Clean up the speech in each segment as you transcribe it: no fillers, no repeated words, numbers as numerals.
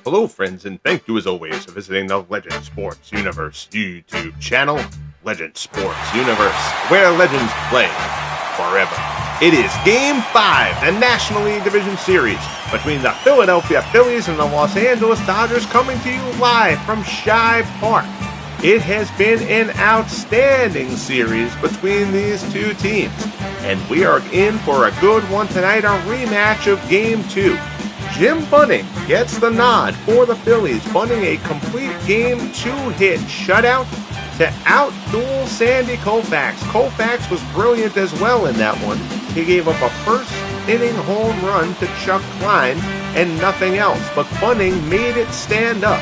Hello, friends, and thank you as always for visiting the Legend Sports Universe YouTube channel, Legend Sports Universe, where legends play forever. It is Game 5, the National League Division Series between the Philadelphia Phillies and the Los Angeles Dodgers, coming to you live from Shibe Park. It has been an outstanding series between these two teams, and we are in for a good one tonight, a rematch of Game 2. Jim Bunning gets the nod for the Phillies. Bunning a complete Game 2 hit shutout to out-duel Sandy Koufax. Koufax was brilliant as well in that one. He gave up a first-inning home run to Chuck Klein and nothing else, but Bunning made it stand up.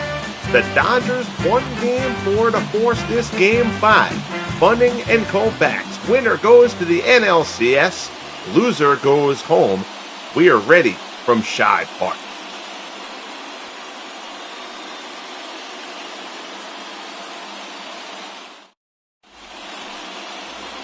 The Dodgers won Game 4 to force this Game 5. Bunning and Koufax. Winner goes to the NLCS. Loser goes home. We are ready from Shibe Park.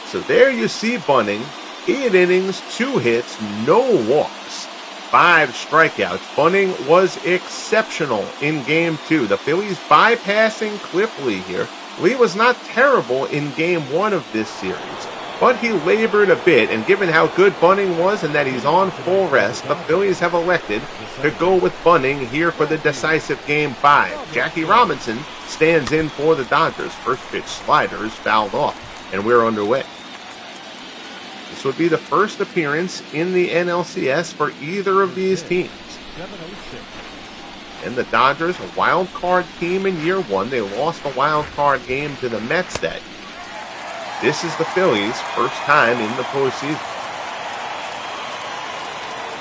So there you see Bunning, 8 innings, 2 hits, no walks, 5 strikeouts. Bunning was exceptional in Game 2. The Phillies bypassing Cliff Lee here. Lee was not terrible in Game 1 of this series, but he labored a bit, and given how good Bunning was and that he's on full rest, the Phillies have elected to go with Bunning here for the decisive Game 5. Jackie Robinson stands in for the Dodgers. First pitch slider is fouled off, and we're underway. This would be the first appearance in the NLCS for either of these teams. And the Dodgers, a wild card team in year 1. They lost the wild card game to the Mets that year. This is the Phillies' first time in the postseason.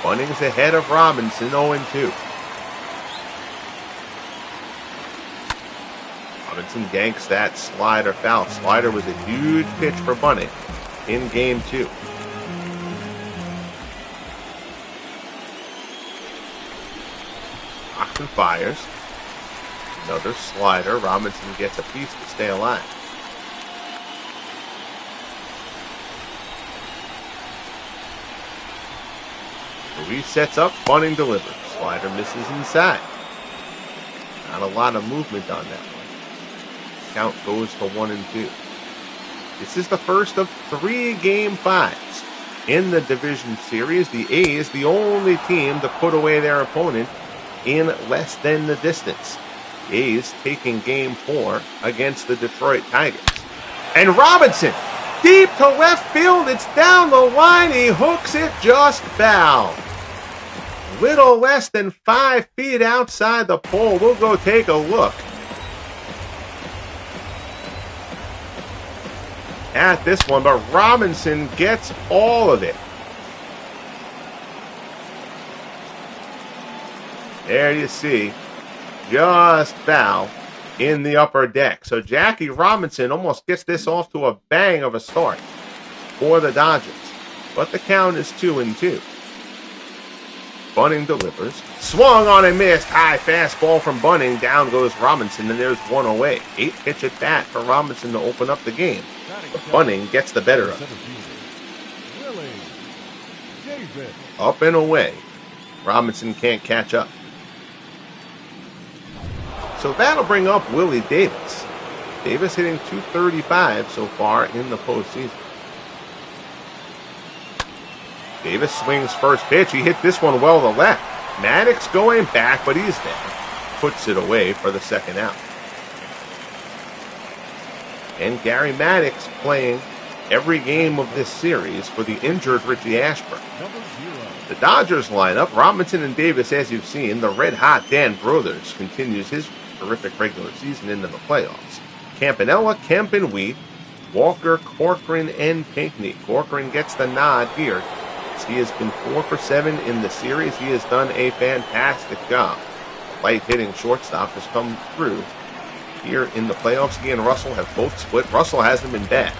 Bunning's ahead of Robinson, 0-2. Robinson ganks that slider foul. Slider was a huge pitch for Bunning in Game 2. Oxen fires. Another slider. Robinson gets a piece to stay alive. Ruiz sets up, Bunning delivers. Slider misses inside. Not a lot of movement on that one. Count goes to 1-2. This is the first of 3 Game 5s in the division series. The A's, the only team to put away their opponent in less than the distance. The A's taking Game 4 against the Detroit Tigers. And Robinson, deep to left field, it's down the line, he hooks it just foul. Little less than 5 feet outside the pole. We'll go take a look at this one, but Robinson gets all of it. There you see, just foul in the upper deck. So Jackie Robinson almost gets this off to a bang of a start for the Dodgers. But the count is 2-2. Bunning delivers. Swung on and missed. High fastball from Bunning. Down goes Robinson, and there's one away. 8-pitch at bat for Robinson to open up the game. But Bunning gets the better of it. Up and away. Robinson can't catch up. So that'll bring up Willie Davis. Davis hitting .235 so far in the postseason. Davis swings first pitch. He hit this one well to left. Maddox going back, but he's there. Puts it away for the second out. And Gary Maddox playing every game of this series for the injured Richie Ashburn. The Dodgers lineup, Robinson and Davis, as you've seen. The red-hot Dan Brothers continues his terrific regular season into the playoffs. Campanella, Kemp, and Wheat. Walker, Corcoran, and Pinckney. Corcoran gets the nod here. He has been 4 for 7 in the series. He has done a fantastic job. Light hitting shortstop has come through here in the playoffs. He and Russell have both split. Russell hasn't been bad.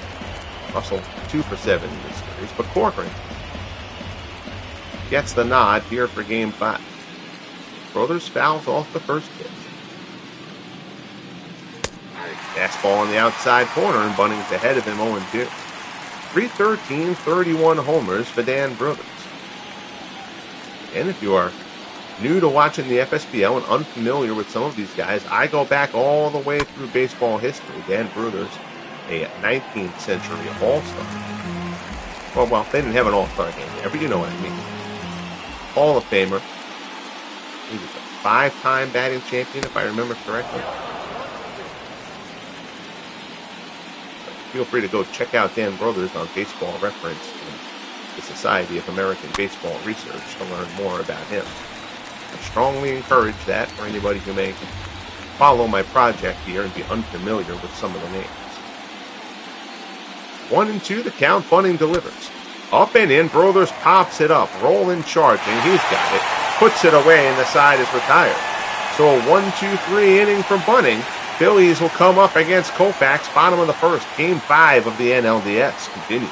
Russell 2 for 7 in this series, but Corcoran gets the nod here for Game 5. Brothers fouls off the first pitch. Fastball on the outside corner, and Bunning's ahead of him 0-2. 313, 31 homers for Dan Brothers. And if you are new to watching the FSBL and unfamiliar with some of these guys, I go back all the way through baseball history. Dan Bruthers, a 19th century All-Star. Well, they didn't have an All-Star game there, but you know what I mean. Hall of Famer. He was a 5-time batting champion, if I remember correctly. Feel free to go check out Dan Bruthers on Baseball Reference and the Society of American Baseball Research to learn more about him. I strongly encourage that for anybody who may follow my project here and be unfamiliar with some of the names. 1-2, the count. Bunning delivers. Up and in, Bruthers pops it up. Rolling, charging. He's got it. Puts it away, and the side is retired. So a 1-2-3 inning from Bunning. Phillies will come up against Koufax, bottom of the first. Game 5 of the NLDS continues.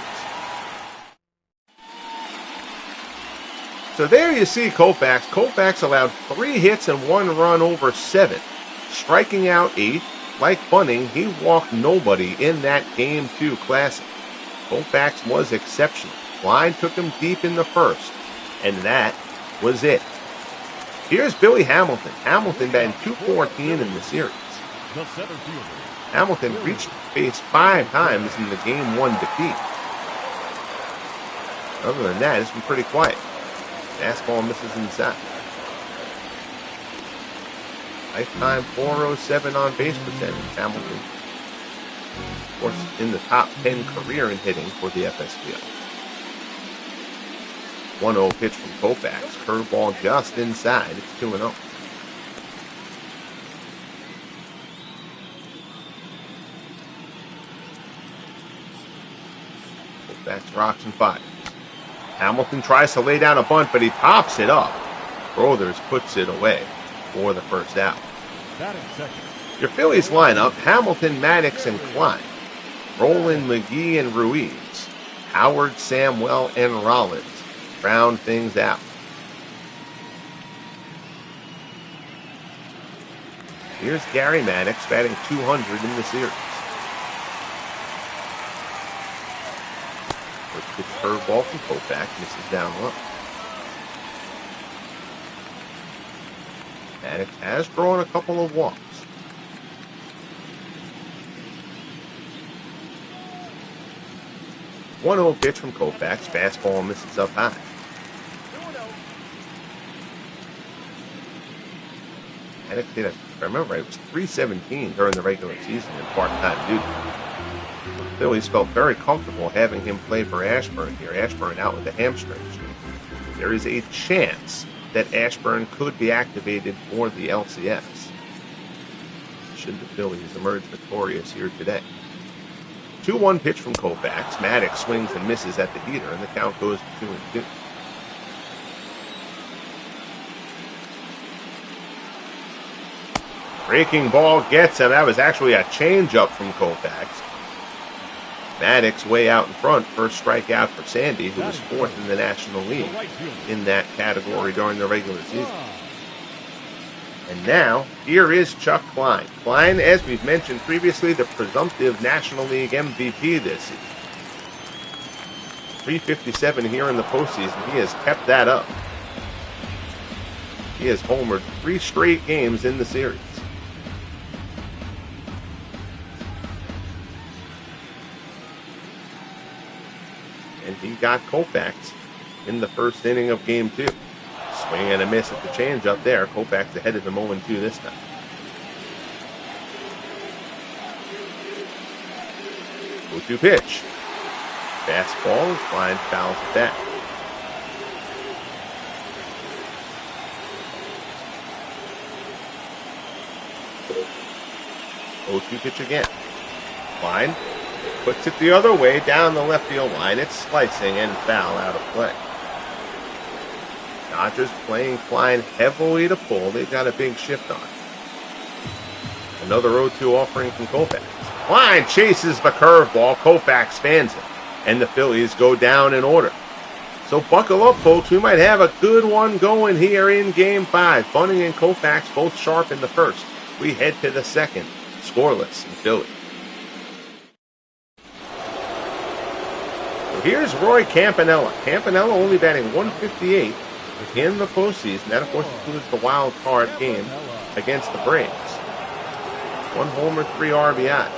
So there you see Koufax. Koufax allowed 3 hits and 1 run over 7, striking out 8. Like Bunning, he walked nobody in that Game 2 Classic. Koufax was exceptional. Klein took him deep in the first, and that was it. Here's Billy Hamilton. Hamilton batting .214 in the series. Hamilton reached base 5 times in the Game 1 defeat. Other than that, it's been pretty quiet. Fastball misses inside. Lifetime .407 on base percentage. Hamilton, of course, in the top 10 career in hitting for the FSBL. 1-0 pitch from Koufax. Curveball just inside. It's 2-0. Koufax rocks and fires. Hamilton tries to lay down a bunt, but he pops it up. Bruthers puts it away for the first out. Your Phillies lineup: Hamilton, Maddox, and Klein. Roland, McGee, and Ruiz. Howard, Samwell, and Rollins round things out. Here's Gary Maddox batting .200 in the series. First pitch curveball from Koufax, misses down low. Maddox has drawn a couple of walks. .1-0 pitch from Koufax. Fastball misses up high. Maddox hit, if I remember right, it was .317 during the regular season in part-time duty. The Phillies felt very comfortable having him play for Ashburn here. Ashburn out with a hamstring. There is a chance that Ashburn could be activated for the LCS should the Phillies emerge victorious here today. 2-1 pitch from Koufax. Maddox swings and misses at the heater, and the count goes to 2-2. Breaking ball gets him. That was actually a changeup from Koufax. Maddox way out in front. First strikeout for Sandy, who was 4th in the National League in that category during the regular season. And now, here is Chuck Klein. Klein, as we've mentioned previously, the presumptive National League MVP this season. .357 here in the postseason. He has kept that up. He has homered 3 straight games in the series. And he got Koufax in the first inning of Game 2. Swing and a miss at the changeup there. Koufax ahead of him 0-2 this time. 0-2 pitch. Fastball. Klein fouls it back. .0-2 pitch again. Klein puts it the other way down the left field line. It's slicing and foul out of play. Dodgers playing Klein heavily to pull. They've got a big shift on. Another 0-2 offering from Koufax. Klein chases the curveball. Koufax fans it. And the Phillies go down in order. So buckle up, folks. We might have a good one going here in Game 5. Bunning and Koufax both sharp in the first. We head to the second. Scoreless in Philly. So here's Roy Campanella. Campanella only batting .158. in the postseason. That, of course, includes the wild card game against the Braves. 1 homer, 3 RBIs.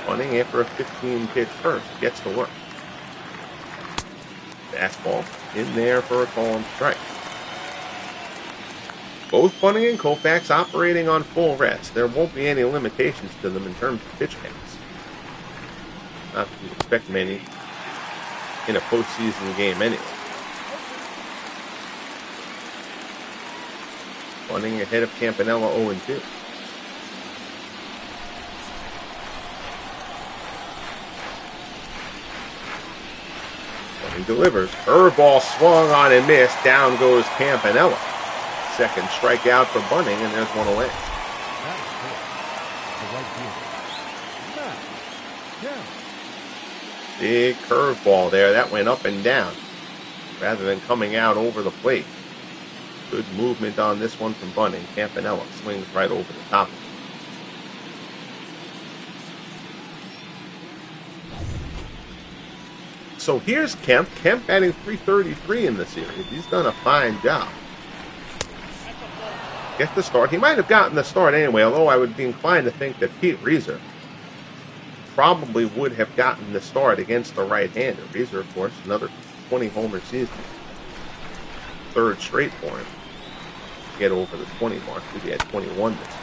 Bunning, after a 15-pitch first, gets to work. Fastball in there for a called strike. Both Bunning and Koufax operating on full rest. There won't be any limitations to them in terms of pitch counts. Not that you expect many in a postseason game anyway. Bunning ahead of Campanella 0-2. Bunning delivers. Curveball swung on and missed. Down goes Campanella. Second strikeout for Bunning, and there's one away. Big curveball there. That went up and down rather than coming out over the plate. Good movement on this one from Bunning. Campanella swings right over the top of it. So here's Kemp. Kemp batting .333 in the series. He's done a fine job. Get the start. He might have gotten the start anyway, although I would be inclined to think that Pete Reeser probably would have gotten the start against the right-hander. Reeser, of course, another 20-homer season. Third straight for him. Get over the 20 mark. He had 21 this year.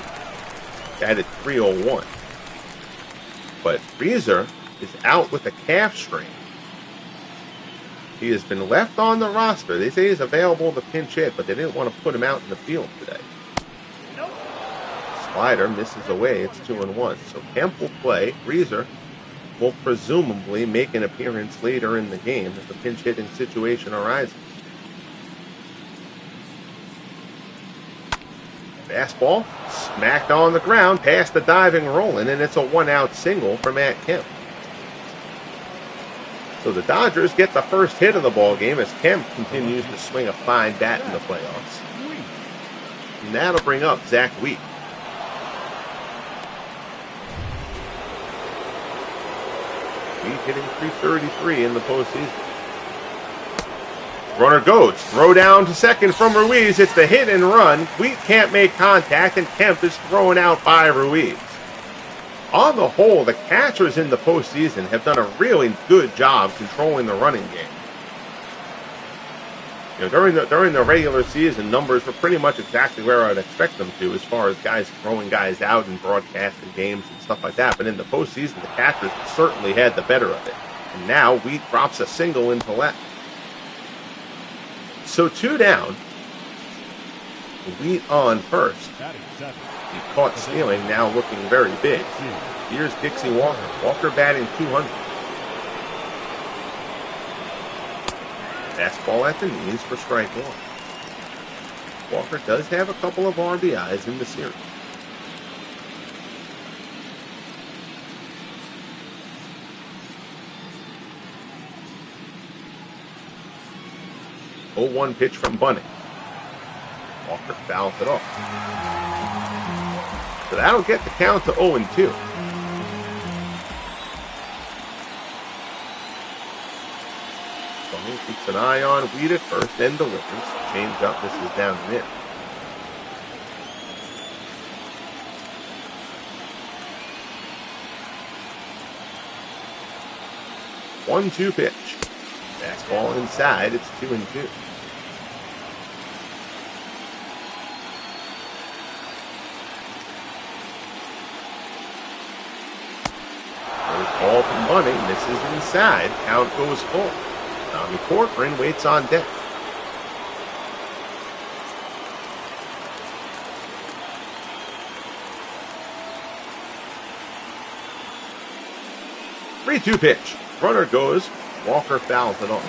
Batted .301. But Reeser is out with a calf strain. He has been left on the roster. They say he's available to pinch hit, but they didn't want to put him out in the field today. Slider misses away. It's 2-1. So Kemp will play. Reeser will presumably make an appearance later in the game if the pinch hitting situation arises. Fastball smacked on the ground past the diving Roland, and it's a 1-out single for Matt Kemp. So the Dodgers get the first hit of the ball game as Kemp continues to swing a fine bat in the playoffs. And that'll bring up Zach Wheat. Wheat hitting .333 in the postseason. Runner goes. Throw down to second from Ruiz. It's the hit and run. Wheat can't make contact, and Kemp is thrown out by Ruiz. On the whole, the catchers in the postseason have done a really good job controlling the running game. You know, during the regular season, numbers were pretty much exactly where I'd expect them to, as far as guys throwing guys out and broadcasting games and stuff like that. But in the postseason, the catchers certainly had the better of it. And now Wheat drops a single into left. So 2 down. Wheat on first. He caught stealing, now looking very big. Here's Dixie Walker. Walker batting .200. Fastball at the knees for strike one. Walker does have a couple of RBIs in the series. Oh, 0-1 pitch from Bunning. Walker fouls it off. So that'll get the count to 0-2. Bunning keeps an eye on Wheat at first, then delivers. Change up, this is down and in. One-two pitch. Fastball inside, it's 2-2. Ball from Bunning, misses inside. Count goes full. Tommy Corcoran waits on deck. Three-two pitch. Runner goes. Walker fouls it off.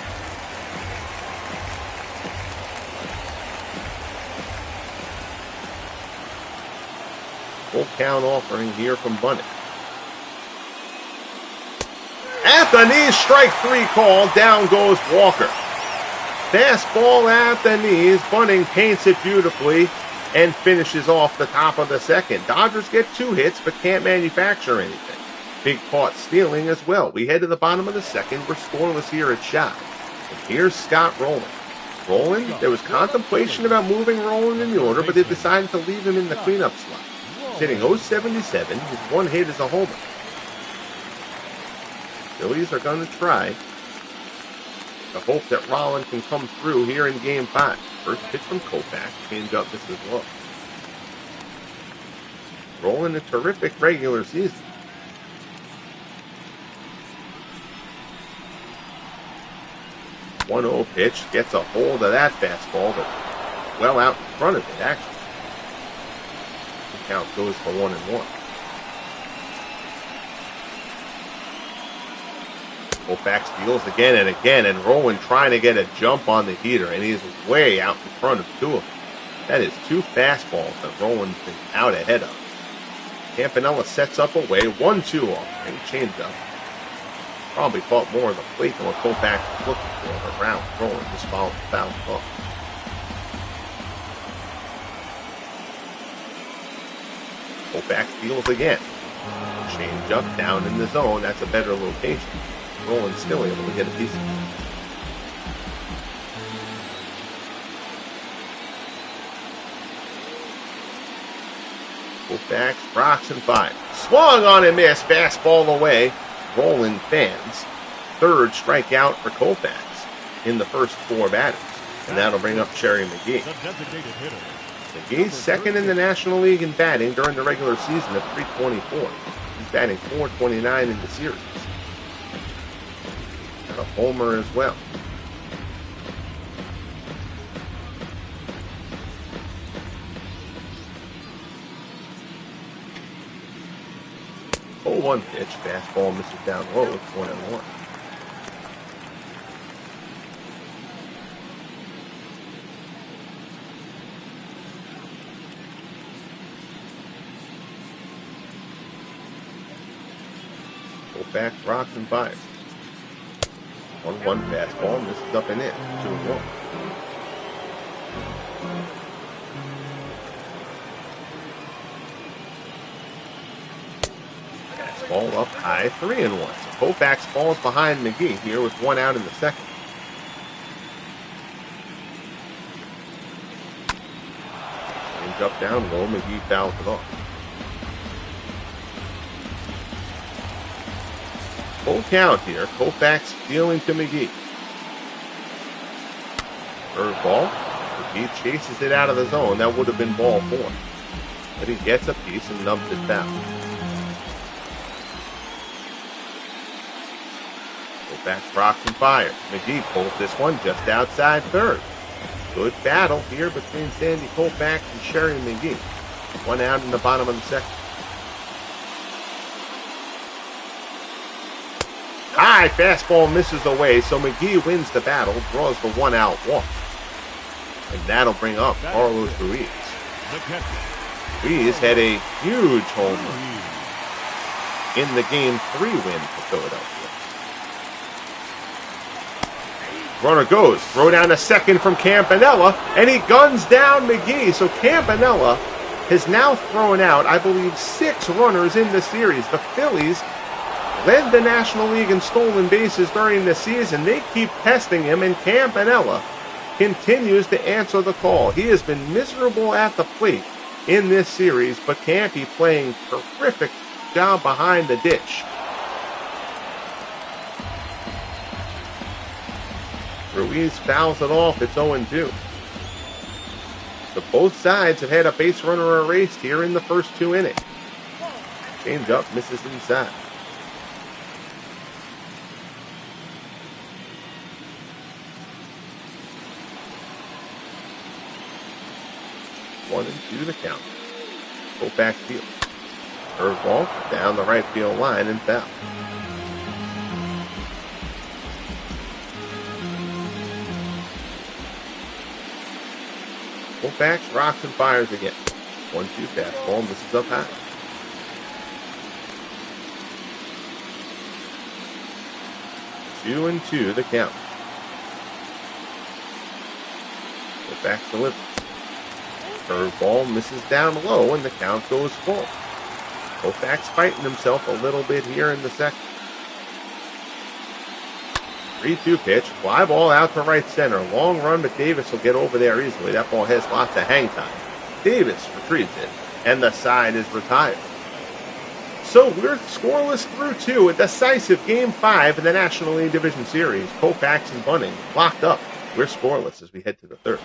Full count offering here from Bunning. At the knees, strike 3 call. Down goes Walker. Fastball at the knees. Bunning paints it beautifully and finishes off the top of the second. Dodgers get 2 hits but can't manufacture anything. Big caught stealing as well. We head to the bottom of the second. We're scoreless here at Shibe. And here's Scott rolling. Roland, there was contemplation about moving Roland in the order, but they decided to leave him in the cleanup slot. He's hitting .077. His one hit is a homer. Phillies are going to try to hope that Roland can come through here in Game 5. First pitch from Koufax. Change up, this is low. Roland a terrific regular season. 1-0 pitch, gets a hold of that fastball, but well out in front of it, actually. The count goes for 1-1. Koufax deals again and again, and Roland trying to get a jump on the heater, and he is way out in front of two of them. That is two fastballs that Roland's been out ahead of. Campanella sets up away, 1-2 off, and changeup. Probably caught more of the plate than what Koufax was looking for around. Roland just fouled the foul ball. Koufax deals again. Change up down in the zone. That's a better location. Roland's still able to get a piece of it. Koufax rocks and fires. Swung on and missed. Fastball away. Roland fans. Third strikeout for Koufax in the first four batters. And that'll bring up Cherry McGee. McGee's second in the National League in batting during the regular season at .324. He's batting .429 in the series. And a homer as well. One pitch, fastball misses down low. It's 1-1. Koufax rocks and fires. 1-1 fastball misses up and in. 2-1. Ball up high, 3-1. So Koufax falls behind McGee here with one out in the second. Change up down low, McGee fouls it off. Full count here. Koufax dealing to McGee. Curveball. McGee chases it out of the zone. That would have been ball 4. But he gets a piece and nubs it down. Koufax rocks and fires. McGee pulls this one just outside third. Good battle here between Sandy Koufax and Cherry McGee. One out in the bottom of the second. High fastball misses away, so McGee wins the battle, draws the 1-out walk. And that'll bring up Carlos Ruiz. Ruiz had a huge home run in the Game 3 win for Philadelphia. Runner goes, throw down a second from Campanella, and he guns down McGee. So Campanella has now thrown out, I believe, 6 runners in the series. The Phillies led the National League in stolen bases during the season. They keep testing him, and Campanella continues to answer the call. He has been miserable at the plate in this series, but Campy playing terrific job behind the dish. Ruiz fouls it off. It's 0-2. So both sides have had a base runner erased here in the first 2 innings. Change up, misses inside. One and 2 to count. Koufax field. Curveball down the right field line and foul. Koufax rocks and fires again. 1-2 fastball, misses up high. Two and 2 the count. Koufax delivers. Curveball misses down low, and the count goes full. Koufax fighting himself a little bit here in the second. 3-2 pitch. Fly ball out to right center. Long run, but Davis will get over there easily. That ball has lots of hang time. Davis retrieves it, and the side is retired. So we're scoreless through 2, a decisive Game 5 in the National League Division Series. Koufax and Bunning locked up. We're scoreless as we head to the 3rd.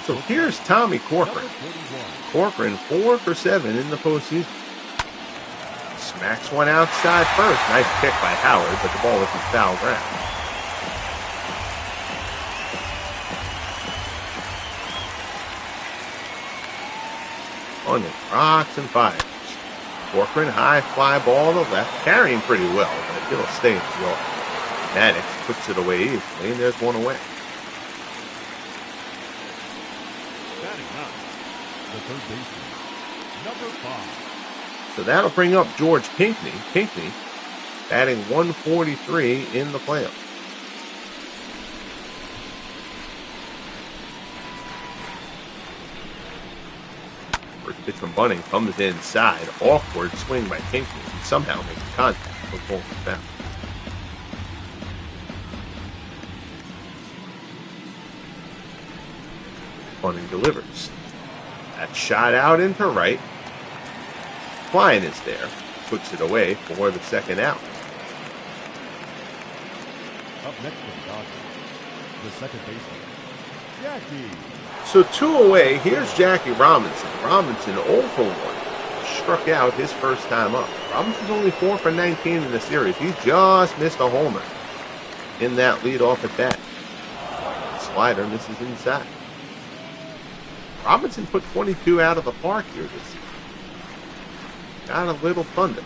So here's Tommy Corcoran. Corcoran 4 for 7 in the postseason. Smacks one outside first. Nice pick by Howard, but the ball was in foul ground. Bunning rocks and fires. Corcoran high fly ball to left, carrying pretty well, but it'll stay in the yard. Maddox puts it away easily, and there's one away. Batting up, the third baseman, number 5. So that'll bring up George Pinckney. Pinckney batting 143 in the playoffs. First pitch from Bunning comes inside. Awkward swing by Pinckney. He somehow makes contact with both of them. Bunning delivers. That shot out into right. Klein is there. Puts it away for the second out. Up next from Dodgers, the second baseman, Jackie. So 2 away. Here's Jackie Robinson. Robinson 0 for 1. Struck out his first time up. Robinson's only 4 for 19 in the series. He just missed a homer in that leadoff at bat. Slider misses inside. Robinson put 22 out of the park here this season. Got a little thunder.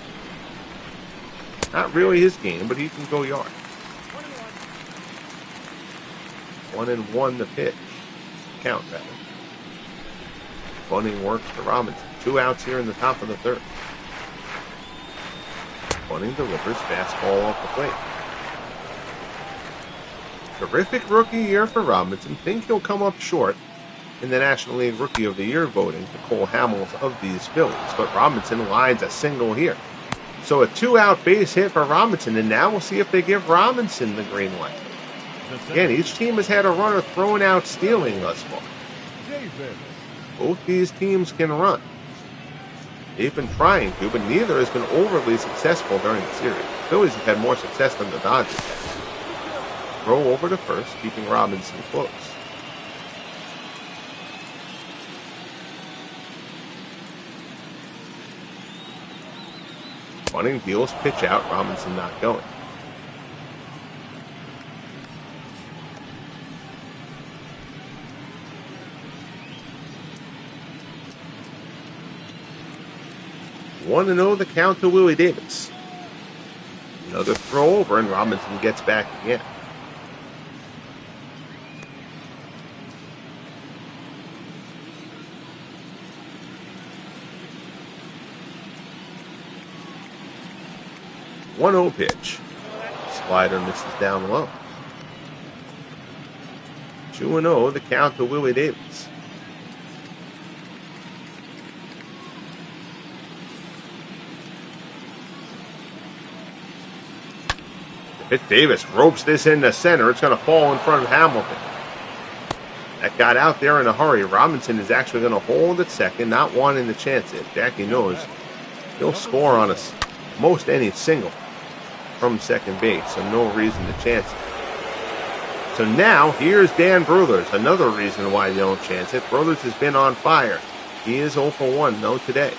Not really his game, but he can go yard. 1-1 the pitch. Count, rather. Bunning works to Robinson. 2 outs here in the top of the third. Bunning delivers fastball off the plate. Terrific rookie year for Robinson. Think he'll come up short in the National League Rookie of the Year voting to Cole Hamels of these Phillies. But Robinson lines a single here. So a 2-out base hit for Robinson, and now we'll see if they give Robinson the green light. Again, each team has had a runner thrown out stealing thus far. Both these teams can run. They've been trying to, but neither has been overly successful during the series. The Phillies have had more success than the Dodgers have. Throw over to first, keeping Robinson close. Bunning deals pitch out, Robinson not going. One and 0 the count to Willie Davis. Another throw over and Robinson gets back again. One 0 pitch. Slider misses down low. 2-0 the count to Willie Davis. Davis ropes this into center. It's going to fall in front of Hamilton. That got out there in a hurry. Robinson is actually going to hold at second, not wanting to chance it. Jackie knows he'll score on most any single from second base, so no reason to chance it. So now, here's Dan Brothers. Another reason why you don't chance it. Brothers has been on fire. He is 0 for 1, no today.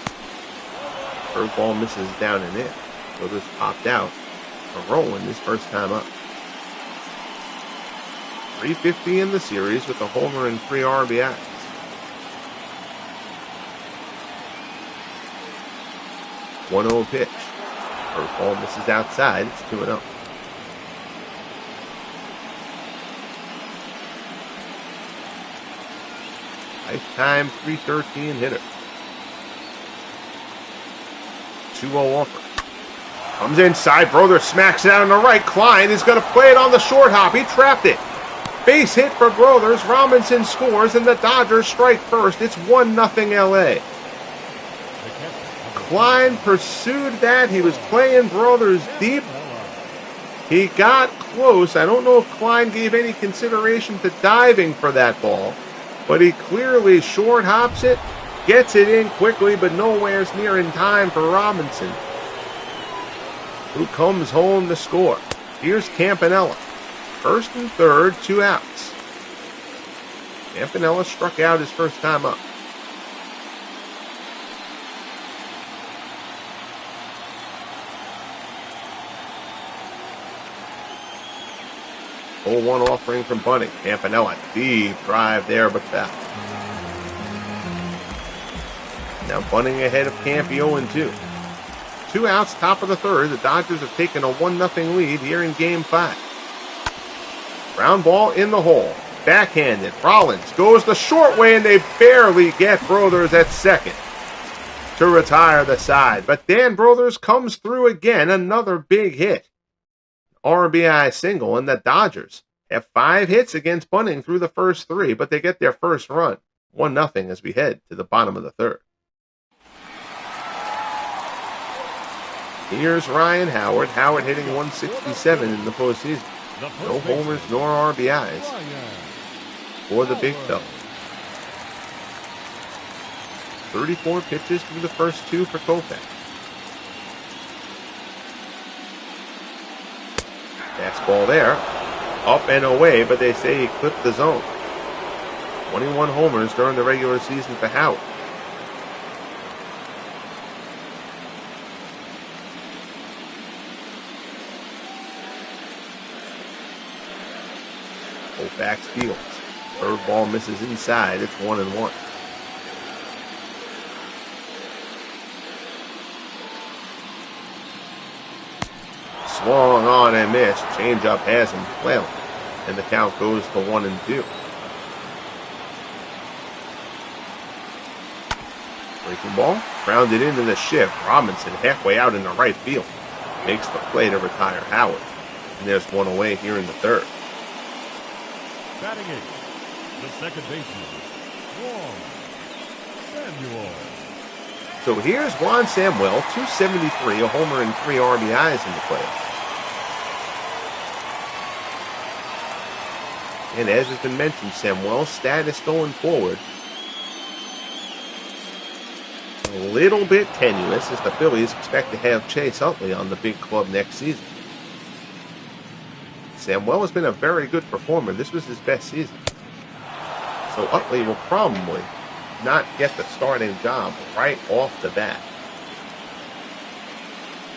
Curveball misses down and in. Brothers popped out. Rolling his first time up. 350 in the series with a homer and 3 RBIs. One 0 pitch. Curveball misses outside. It's 2-0. Lifetime 313 hitter. 2-0 offer. Comes inside, Brother smacks it out on the right. Klein is going to play it on the short hop. He trapped it. Base hit for Brothers. Robinson scores, and the Dodgers strike first. It's 1-0 LA. Klein pursued that. He was playing Brothers deep. He got close. I don't know if Klein gave any consideration to diving for that ball, but he clearly short hops it, gets it in quickly, but nowhere near in time for Robinson, who comes home to score. Here's Campanella. First and third, 2 outs. Campanella struck out his first time up. Oh, one offering from Bunning. Campanella, deep drive there, but foul. Now Bunning ahead of Campy 0-2. 2 outs, top of the third. The Dodgers have taken a 1-0 lead here in Game 5. Ground ball in the hole. Backhanded. Rollins goes the short way, and they barely get Brothers at second to retire the side. But Dan Brothers comes through again. Another big hit. RBI single, and the Dodgers have 5 hits against Bunning through the first 3, but they get their first run. 1-0 as we head to the bottom of the third. Here's Ryan Howard. Howard hitting 167 in the postseason. No homers nor RBIs for the big fella. 34 pitches through the first 2 for Koufax. Fastball there. Up and away, but they say he clipped the zone. 21 homers during the regular season for Howard. Koufax fields. Curveball misses inside. It's 1-1. Swung on and missed. Changeup has him flailing. And the count goes to 1-2. Breaking ball. Grounded into the shift. Robinson halfway out into right field. Makes the play to retire Howard. And there's one away here in the third. Batting it, the second baseman, Juan Samuel. So here's Juan Samuel, 273, a homer and 3 RBIs in the playoffs. And as has been mentioned, Samuel's status going forward a little bit tenuous as the Phillies expect to have Chase Utley on the big club next season. Samuel has been a very good performer. This was his best season. So Utley will probably not get the starting job right off the bat.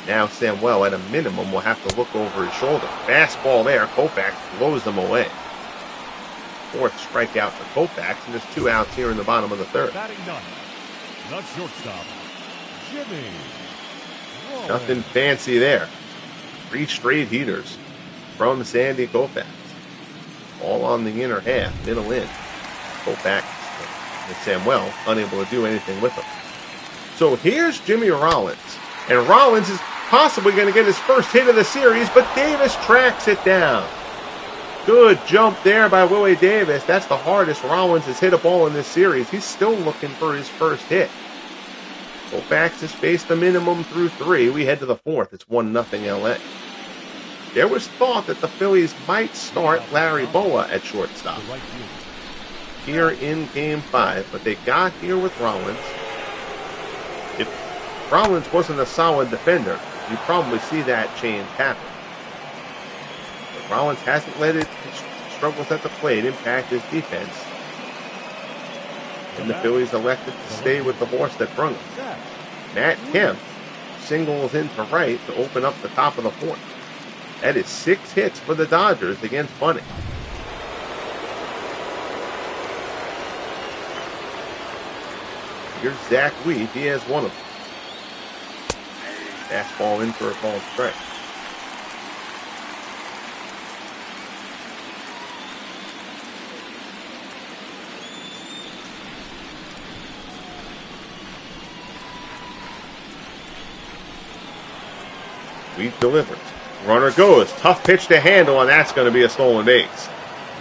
Now Samuel, at a minimum, will have to look over his shoulder. Fastball there. Koufax blows them away. 4th strikeout for Koufax, and there's 2 outs here in the bottom of the third. Batting ninth, the shortstop, Jimmy. Nothing fancy there. 3 straight heaters from Sandy Koufax. All on the inner half, middle in. Koufax and Samuel unable to do anything with them. So here's Jimmy Rollins. And Rollins is possibly going to get his first hit of the series, but Davis tracks it down. Good jump there by Willie Davis. That's the hardest Rollins has hit a ball in this series. He's still looking for his first hit. Koufax has faced the minimum through 3. We head to the 4th. It's 1-0 LA. There was thought that the Phillies might start Larry Boa at shortstop here in Game 5, but they got here with Rollins. If Rollins wasn't a solid defender, you'd probably see that change happen. But Rollins hasn't let his struggles at the plate impact his defense. And the Phillies elected to stay with the horse that brung them. Matt Kemp singles into right to open up the top of the 4th. That is 6 hits for the Dodgers against Bunning. Here's Zach Wheat. He has one of them. Fastball in for a ball strike. Wheat delivers. Runner goes. Tough pitch to handle, and that's going to be a stolen base.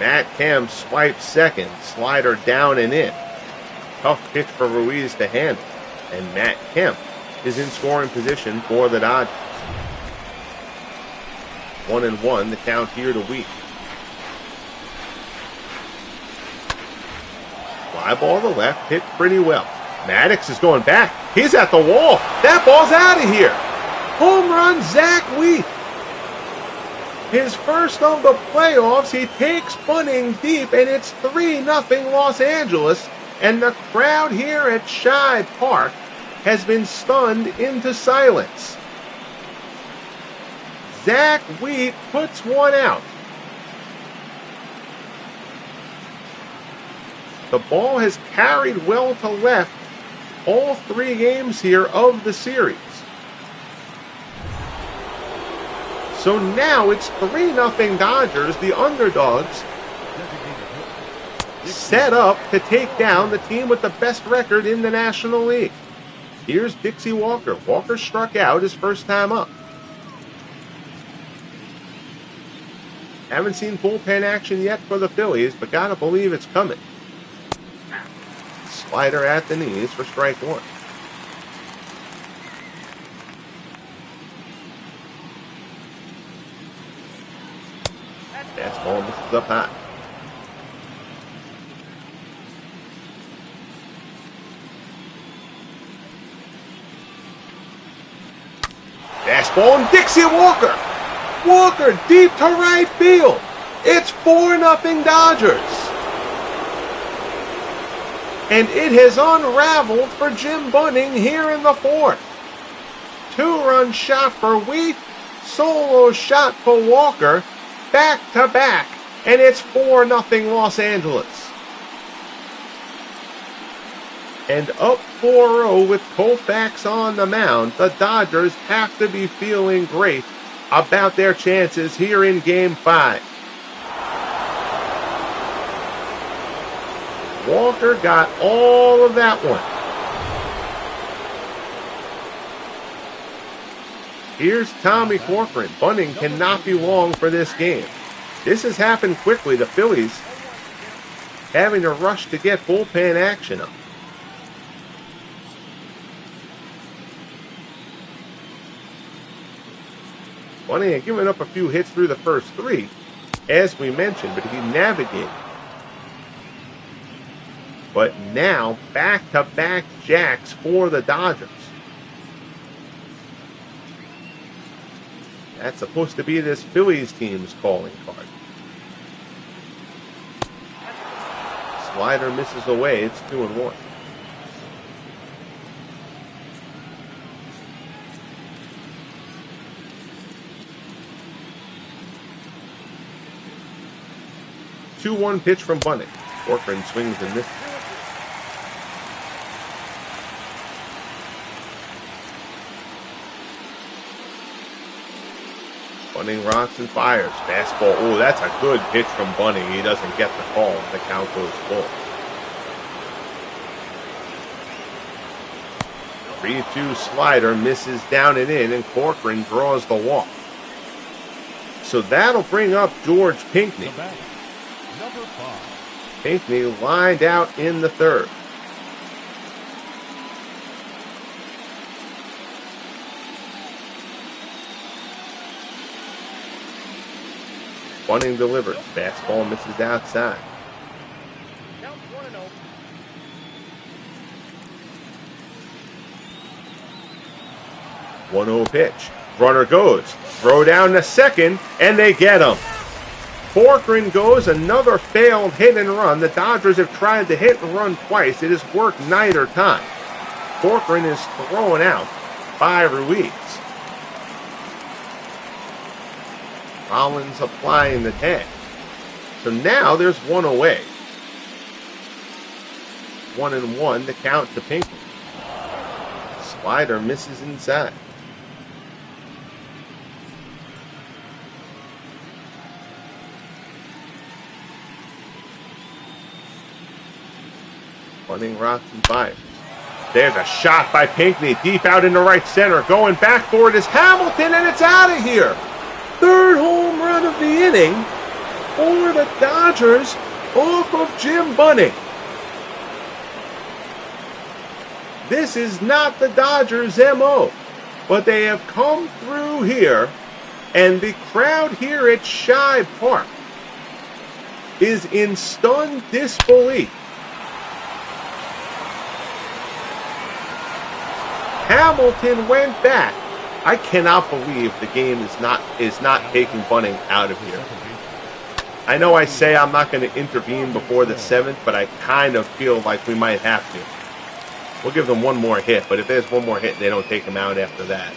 Matt Kemp swipes second. Slider down and in. Tough pitch for Ruiz to handle. And Matt Kemp is in scoring position for the Dodgers. 1-1, the count here to Wheat. Fly ball to left, hit pretty well. Maddox is going back. He's at the wall. That ball's out of here. Home run, Zach Wheat. His first of the playoffs, he takes Bunning deep, and it's 3-0 Los Angeles. And the crowd here at Shibe Park has been stunned into silence. Zach Wheat puts one out. The ball has carried well to left all 3 games here of the series. So now it's 3-0 Dodgers, the underdogs, set up to take down the team with the best record in the National League. Here's Dixie Walker. Walker struck out his first time up. Haven't seen bullpen action yet for the Phillies, but gotta believe it's coming. Slider at the knees for strike 1. Fastball misses up high. Fastball and Dixie Walker. Walker deep to right field. It's 4-0 Dodgers. And it has unraveled for Jim Bunning here in the 4th. 2-run shot for Wheat, solo shot for Walker, back to back, and it's 4-0 Los Angeles. And up 4-0 with Koufax on the mound, the Dodgers have to be feeling great about their chances here in Game 5. Walker got all of that one. Here's Tommy Corcoran. Bunning cannot be long for this game. This has happened quickly. The Phillies having to rush to get bullpen action up. Bunning had given up a few hits through the first 3, as we mentioned, but he navigated. But now, back-to-back jacks for the Dodgers. That's supposed to be this Phillies team's calling card. Slider misses away. It's 2-1. The 2-1 pitch from Bunning. Corcoran swings and misses. Bunning rocks and fires. Fastball. Oh, that's a good pitch from Bunning. He doesn't get the call. The count goes full. 3-2 slider misses down and in, and Corcoran draws the walk. So that'll bring up George Pinckney. Number 5. Pinckney lined out in the 3rd. Bunning delivers. Fastball misses outside. Count 1-0. 1-0 pitch. Runner goes. Throw down to second, and they get him. Corcoran goes. Another failed hit and run. The Dodgers have tried to hit and run twice. It has worked neither time. Corcoran is thrown out by Ruiz. Rollins applying the tag. So now there's one away. 1-1 to count to Pinckney. Slider misses inside. Bunning rocks and fires. There's a shot by Pinckney deep out into right center. Going back for it is Hamilton, and it's out of here. 3rd home run of the inning for the Dodgers off of Jim Bunning. This is not the Dodgers' MO, but they have come through here, and the crowd here at Shibe Park is in stunned disbelief. Hamilton went back I cannot believe the game is not taking Bunning out of here. I know I say I'm not going to intervene before the 7th, but I kind of feel like we might have to. We'll give them one more hit, but if there's one more hit and they don't take him out after that,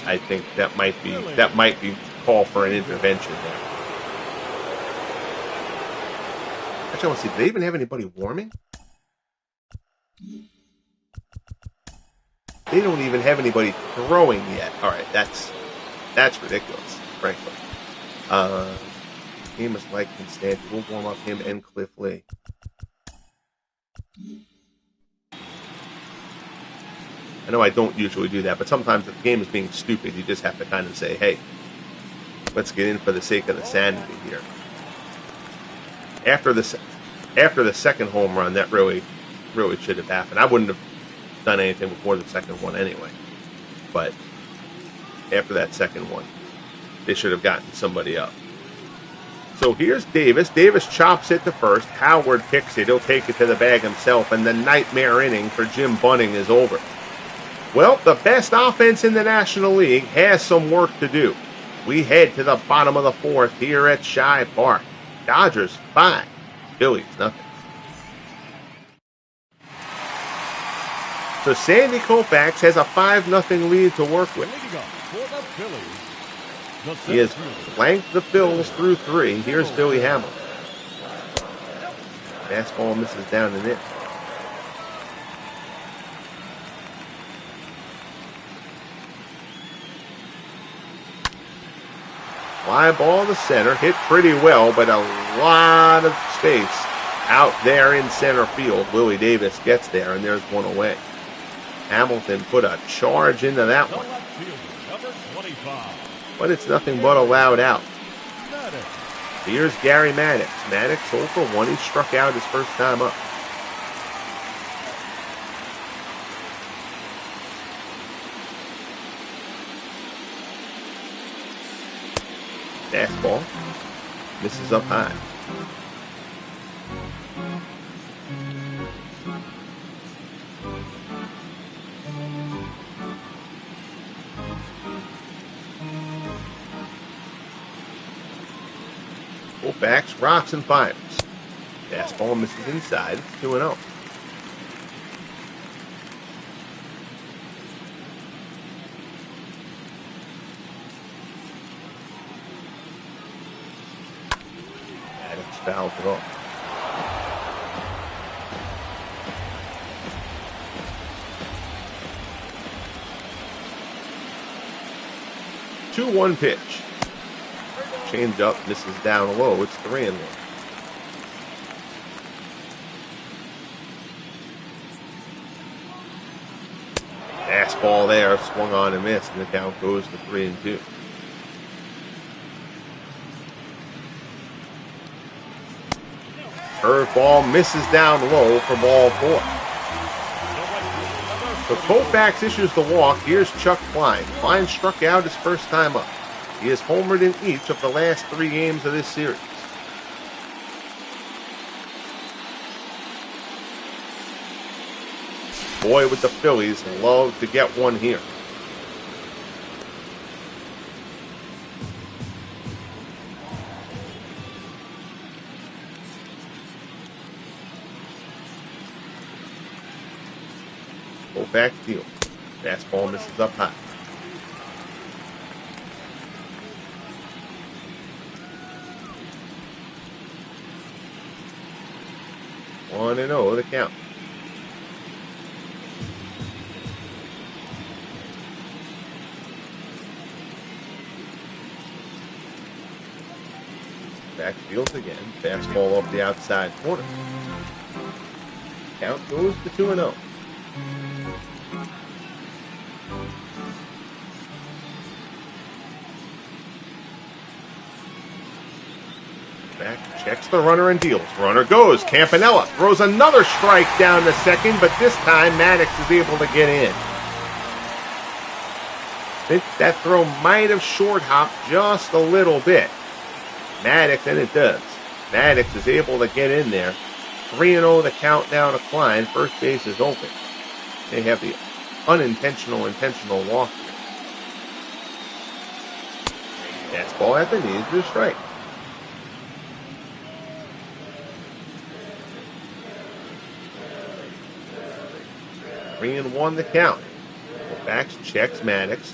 I think that might be call for an intervention there. Actually, I want to see, do they even have anybody warming? They don't even have anybody throwing yet. All right, that's ridiculous, frankly. Game is like Constanti. We'll warm up him and Cliff Lee. I know I don't usually do that, but sometimes if the game is being stupid, you just have to kind of say, hey, let's get in for the sake of the sanity here. After the second home run, that really should have happened. I wouldn't have done anything before the second one anyway. But after that second one, they should have gotten somebody up. So here's Davis. Davis chops it to first. Howard picks it. He'll take it to the bag himself, and the nightmare inning for Jim Bunning is over. Well, the best offense in the National League has some work to do. We head to the bottom of the 4th here at Shibe Park. Dodgers 5, Phillies nothing. So Sandy Koufax has a 5-0 lead to work with. He has blanked the Phils through 3. Here's Billy Hamilton. Fastball misses down and in. Fly ball to center, hit pretty well, but a lot of space out there in center field. Willie Davis gets there, and there's one away. Hamilton put a charge into that one. But it's nothing but a loud out. Here's Gary Maddox. Maddox 0 for 1. He struck out his first time up. Fastball. Misses up high. Koufax rocks and fires. Fastball misses inside. It's 2-0. Maddox fouls it off. Two-one pitch. Change up, misses down low. It's 3-1. Fastball there, swung on and missed, and the count goes to 3-2. Curveball misses down low for ball 4. So Koufax issues the walk. Here's Chuck Klein. Klein struck out his first time up. He has homered in each of the last 3 games of this series. Boy, with the Phillies, love to get one here. Koufax deal. Fastball misses up high. One and 0 the count. Backfield again. Fastball up the outside corner. Count goes to 2-0. Back checks the runner and deals. Runner goes. Campanella throws another strike down to second, but this time Maddox is able to get in. That throw might have short hopped just a little bit. Maddox, and it does. Maddox is able to get in there. 3-0 the count down to Klein. First base is open. They have the intentional walk. Fastball at the knees for a strike. Three and one the count. Koufax checks Maddox.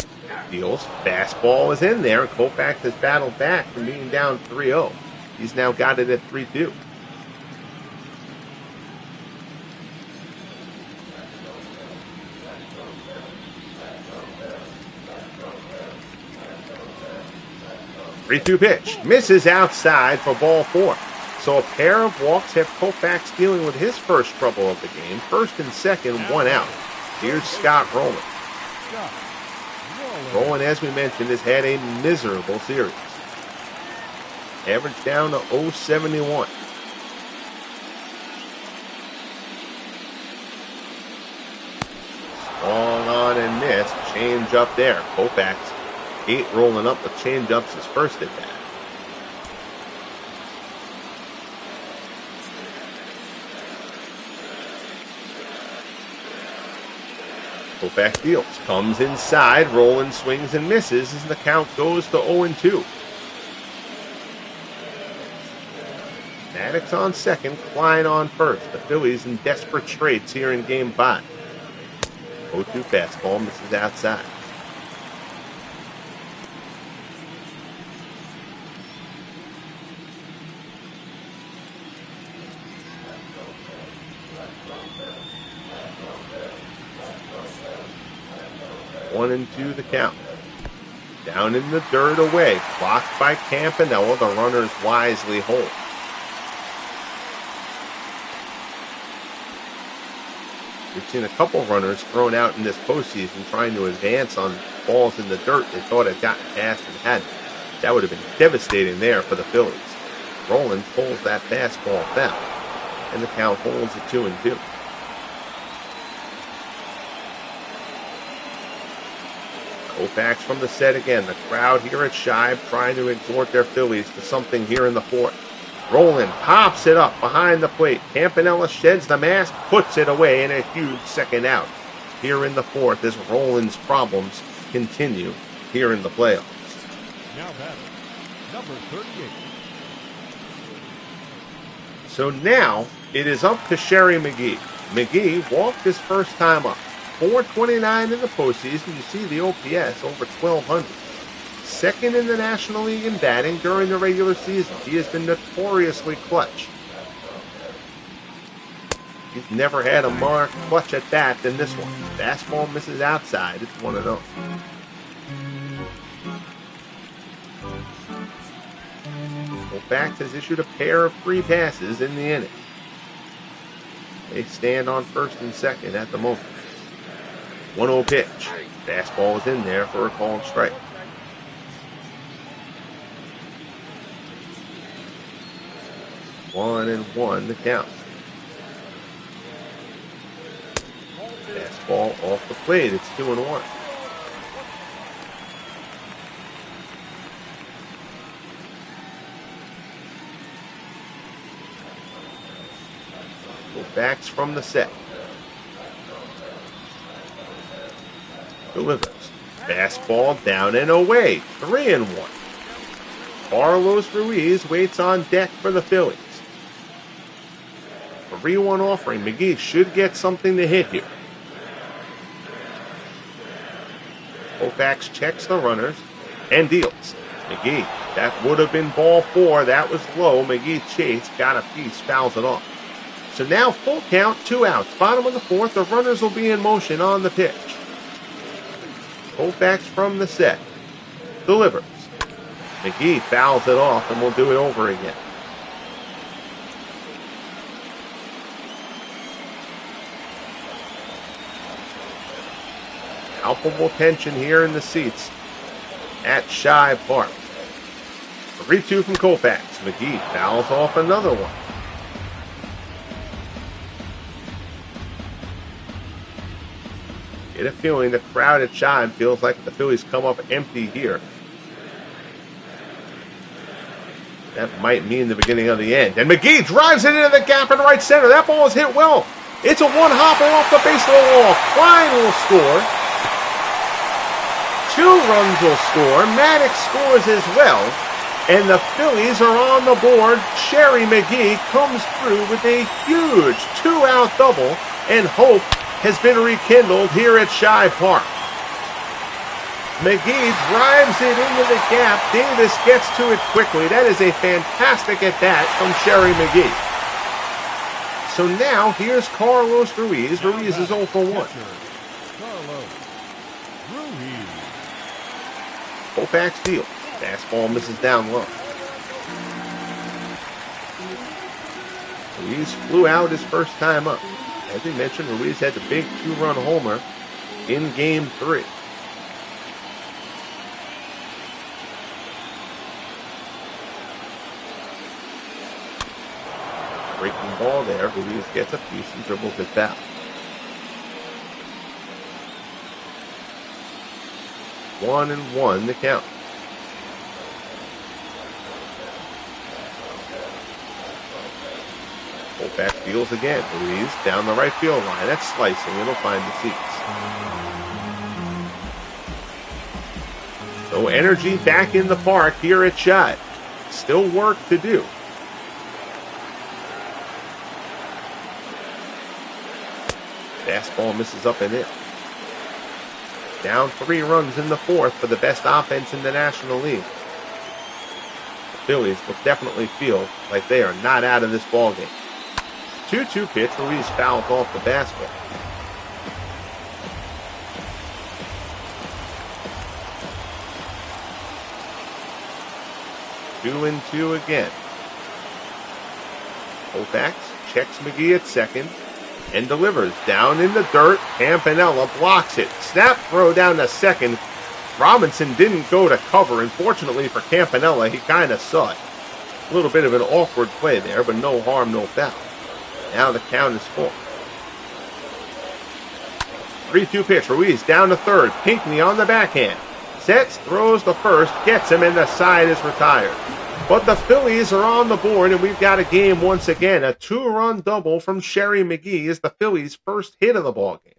Deals. Fastball is in there. Koufax has battled back from being down 3-0. He's now got it at 3-2. Three-two pitch. Misses outside for ball 4. So a pair of walks have Koufax dealing with his first trouble of the game. First and second, one out. Here's Scott Rowland. Rowland, as we mentioned, has had a miserable series. Average down to .071. Swung on and missed. Change up there. Koufax 8 rolling up with change ups his first at bat. Koufax deals. Comes inside. Rowland swings and misses as the count goes to 0-2. Maddox on second. Klein on first. The Phillies in desperate straits here in Game 5. 0-2 fastball misses outside. One and two the count. Down in the dirt away. Blocked by Campanella. The runners wisely hold. We've seen a couple runners thrown out in this postseason trying to advance on balls in the dirt they thought had gotten past and hadn't. That would have been devastating there for the Phillies. Rowland pulls that fastball foul, and the count holds at 2-2. Koufax from the set again. The crowd here at Shibe trying to exhort their Phillies to something here in the fourth. Rowland pops it up behind the plate. Campanella sheds the mask, puts it away, and a huge second out here in the fourth as Rowland's problems continue here in the playoffs. Now batting, number 38. So now it is up to Sherry McGee. McGee walked his first time up. 429 in the postseason. You see the OPS over 1,200. Second in the National League in batting during the regular season. He has been notoriously clutch. He's never had a more clutch at bat than this one. Fastball misses outside. It's 1-0. Koufax has issued a pair of free passes in the inning. They stand on first and second at the moment. 1-0 pitch. Fastball is in there for a called strike. One and one the count. Fastball off the plate. It's 2-1. Koufax from the set. Delivers. Fastball down and away. 3-1. Carlos Ruiz waits on deck for the Phillies. 3-1 offering. McGee should get something to hit here. Koufax checks the runners and deals. McGee, that would have been ball 4. That was low. McGee chased, got a piece, fouls it off. So now full count, 2 outs. Bottom of the fourth, the runners will be in motion on the pitch. Koufax from the set. Delivers. McGee fouls it off, and we'll do it over again. Palpable tension here in the seats at Shibe Park. 3-2 from Koufax. McGee fouls off another one. Get a feeling the crowd at Shibe feels like the Phillies come up empty here. That might mean the beginning of the end. And McGee drives it into the gap in right center. That ball is hit well. It's a one-hopper off the base of the wall. Klein will score. 2 runs will score. Maddox scores as well. And the Phillies are on the board. Sherry McGee comes through with a huge 2-out double. And hope has been rekindled here at Shibe Park. McGee drives it into the gap. Davis gets to it quickly. That is a fantastic at-bat from Sherry McGee. So now here's Carlos Ruiz. Ruiz is 0 for 1. Carlos Ruiz. Koufax deals. Fastball misses down low. Ruiz flew out his first time up. As we mentioned, Ruiz had the big 2-run homer in Game 3. Breaking ball there. Ruiz gets a piece and dribbles it back. One and one the count. Koufax deals again. Ruiz down the right field line. That's slicing. It'll find the seats. So energy back in the park here at Shibe. Still work to do. Fastball misses up and in. Down 3 runs in the 4th for the best offense in the National League. The Phillies will definitely feel like they are not out of this ballgame. 2-2 pitch. Ruiz fouls off the basket. Two and two again. Koufax checks McGee at second and delivers down in the dirt. Campanella blocks it. Snap throw down to second. Robinson didn't go to cover. Unfortunately for Campanella, he kind of saw it. A little bit of an awkward play there, but no harm, no foul. Now the count is 4. 3-2 pitch. Ruiz down to third. Pinckney on the backhand. Sets, throws the first, gets him, and the side is retired. But the Phillies are on the board, and we've got a game once again. A 2-run double from Sherry McGee is the Phillies' first hit of the ballgame.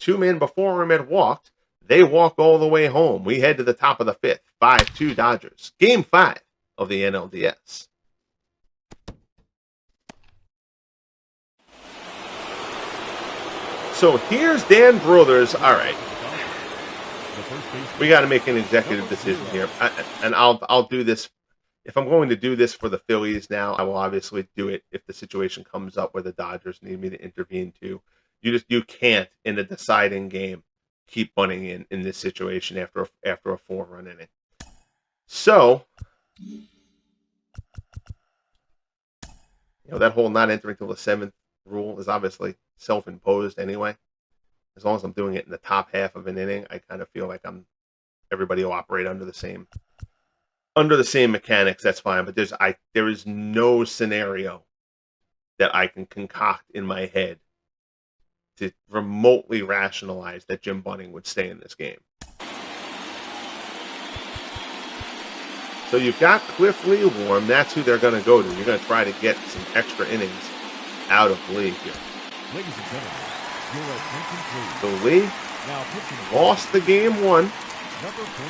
2 men before him had walked. They walk all the way home. We head to the top of the 5th. 5-2 Dodgers. Game 5 of the NLDS. So here's Dan Brothers. All right. We got to make an executive decision here. And I'll do this. If I'm going to do this for the Phillies now, I will obviously do it if the situation comes up where the Dodgers need me to intervene too. You can't in a deciding game keep Bunning in this situation after a 4-run inning. So, that whole not entering till the 7th rule is obviously self-imposed anyway. As long as I'm doing it in the top half of an inning, I kind of feel like everybody will operate under the same mechanics. That's fine. But there is no scenario that I can concoct in my head to remotely rationalize that Jim Bunning would stay in this game. So you've got Cliff Lee warm. That's who they're going to go to. You're going to try to get some extra innings out of Lee here. Ladies and gentlemen, your attention please. So Lee lost the game 1.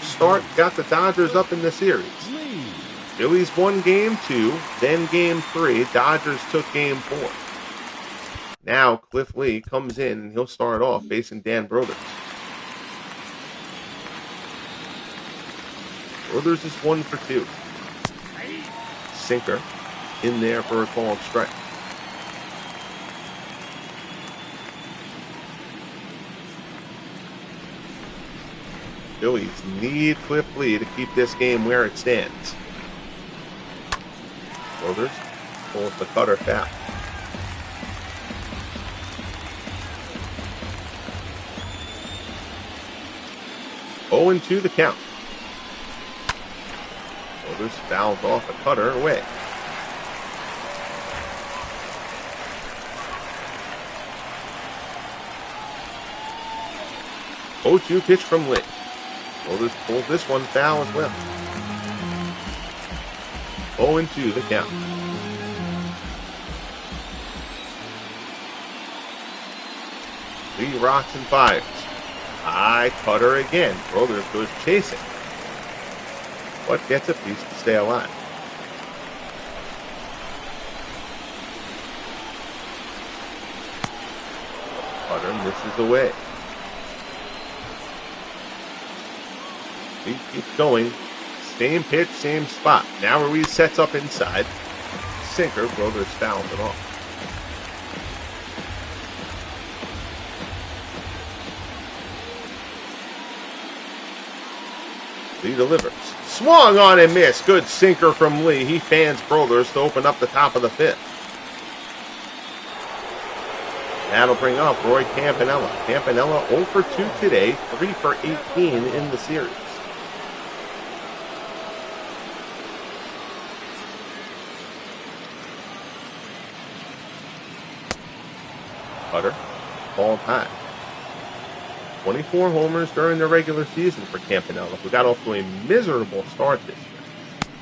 Start got the Dodgers up in the series. Phillies won game 2, then game 3. Dodgers took game 4. Now Cliff Lee comes in and he'll start off facing Dan Brothers. Brothers is 1 for 2. Sinker in there for a called strike. Phillies need Cliff Lee to keep this game where it stands. Brothers pulls the cutter foul. Oh, and 2 the count. Brothers fouls off a cutter away. Oh, 2 pitch from Lee. Brothers pulls this one foul as well. 0-2 the count. Lee rocks and fires. High cutter again. Brothers goes chasing, but gets a piece to stay alive. Cutter misses away. Lee keeps going. Same pitch, same spot. Now Ruiz sets up inside. Sinker, Brothers fouls it off. Lee delivers. Swung on and missed. Good sinker from Lee. He fans Brothers to open up the top of the fifth. That'll bring up Roy Campanella. Campanella 0 for 2 today, 3 for 18 in the series. Cutter, ball high. 24 homers during the regular season for Campanella, who got off to a miserable start this year.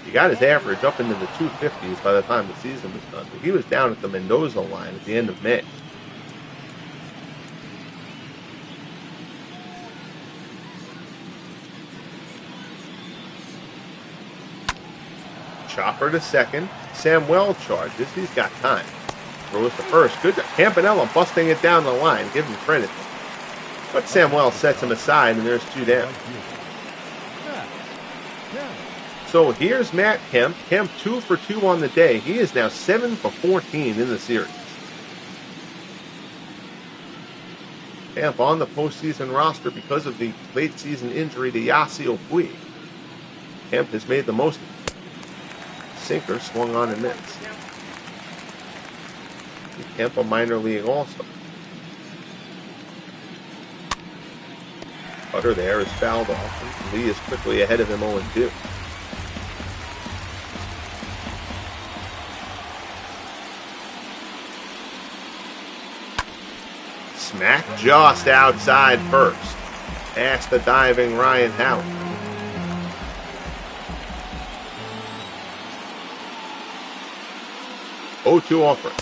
He got his average up into the 250s by the time the season was done, but he was down at the Mendoza line at the end of May. Chopper to second. Samuel charges. He's got time. Throws to first. Good. Campanella busting it down the line. Give him credit. But Samuel sets him aside, and there's 2 down. So here's Matt Kemp. Kemp 2 for 2 on the day. He is now 7 for 14 in the series. Kemp on the postseason roster because of the late season injury to Yasiel Puig. Kemp has made the most of it. Sinker swung on and missed. Kemp a minor league also. Cutter there is fouled off, and Lee is quickly ahead of him 0-2. Smack just outside first. Past the diving Ryan Howard. Oh-2 offering.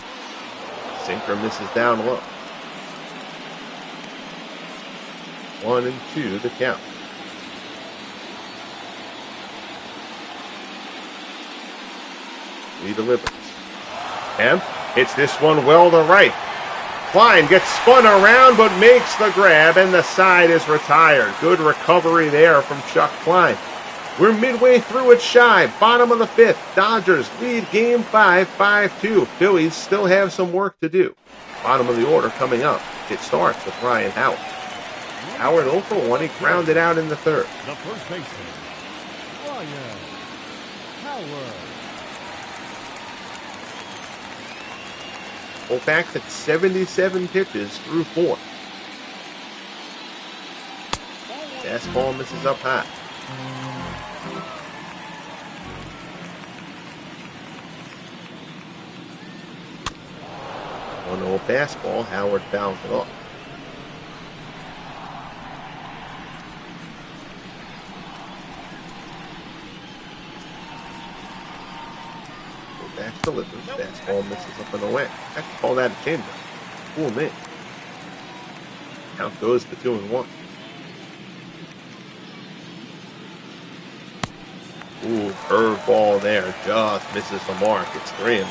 Sinker misses down low. 1-2 the count. Lee delivers. Kemp hits this one well to right. Klein gets spun around but makes the grab, and the side is retired. Good recovery there from Chuck Klein. We're midway through at Shibe, bottom of the fifth. Dodgers lead game 5, 5-2. Phillies still have some work to do. Bottom of the order coming up. It starts with Ryan Howard. Howard 0 for 1. He grounded out in the third. The first baseman, Ryan Howard. Koufax at 77 pitches through 4. Fastball misses up high. 1-0 fastball. Howard fouls it off. Koufax delivers. Fastball misses up and away. I can call that a changeup. Fool me. Count goes to 2-1. Ooh, curveball there. Just misses the mark. It's 3-1.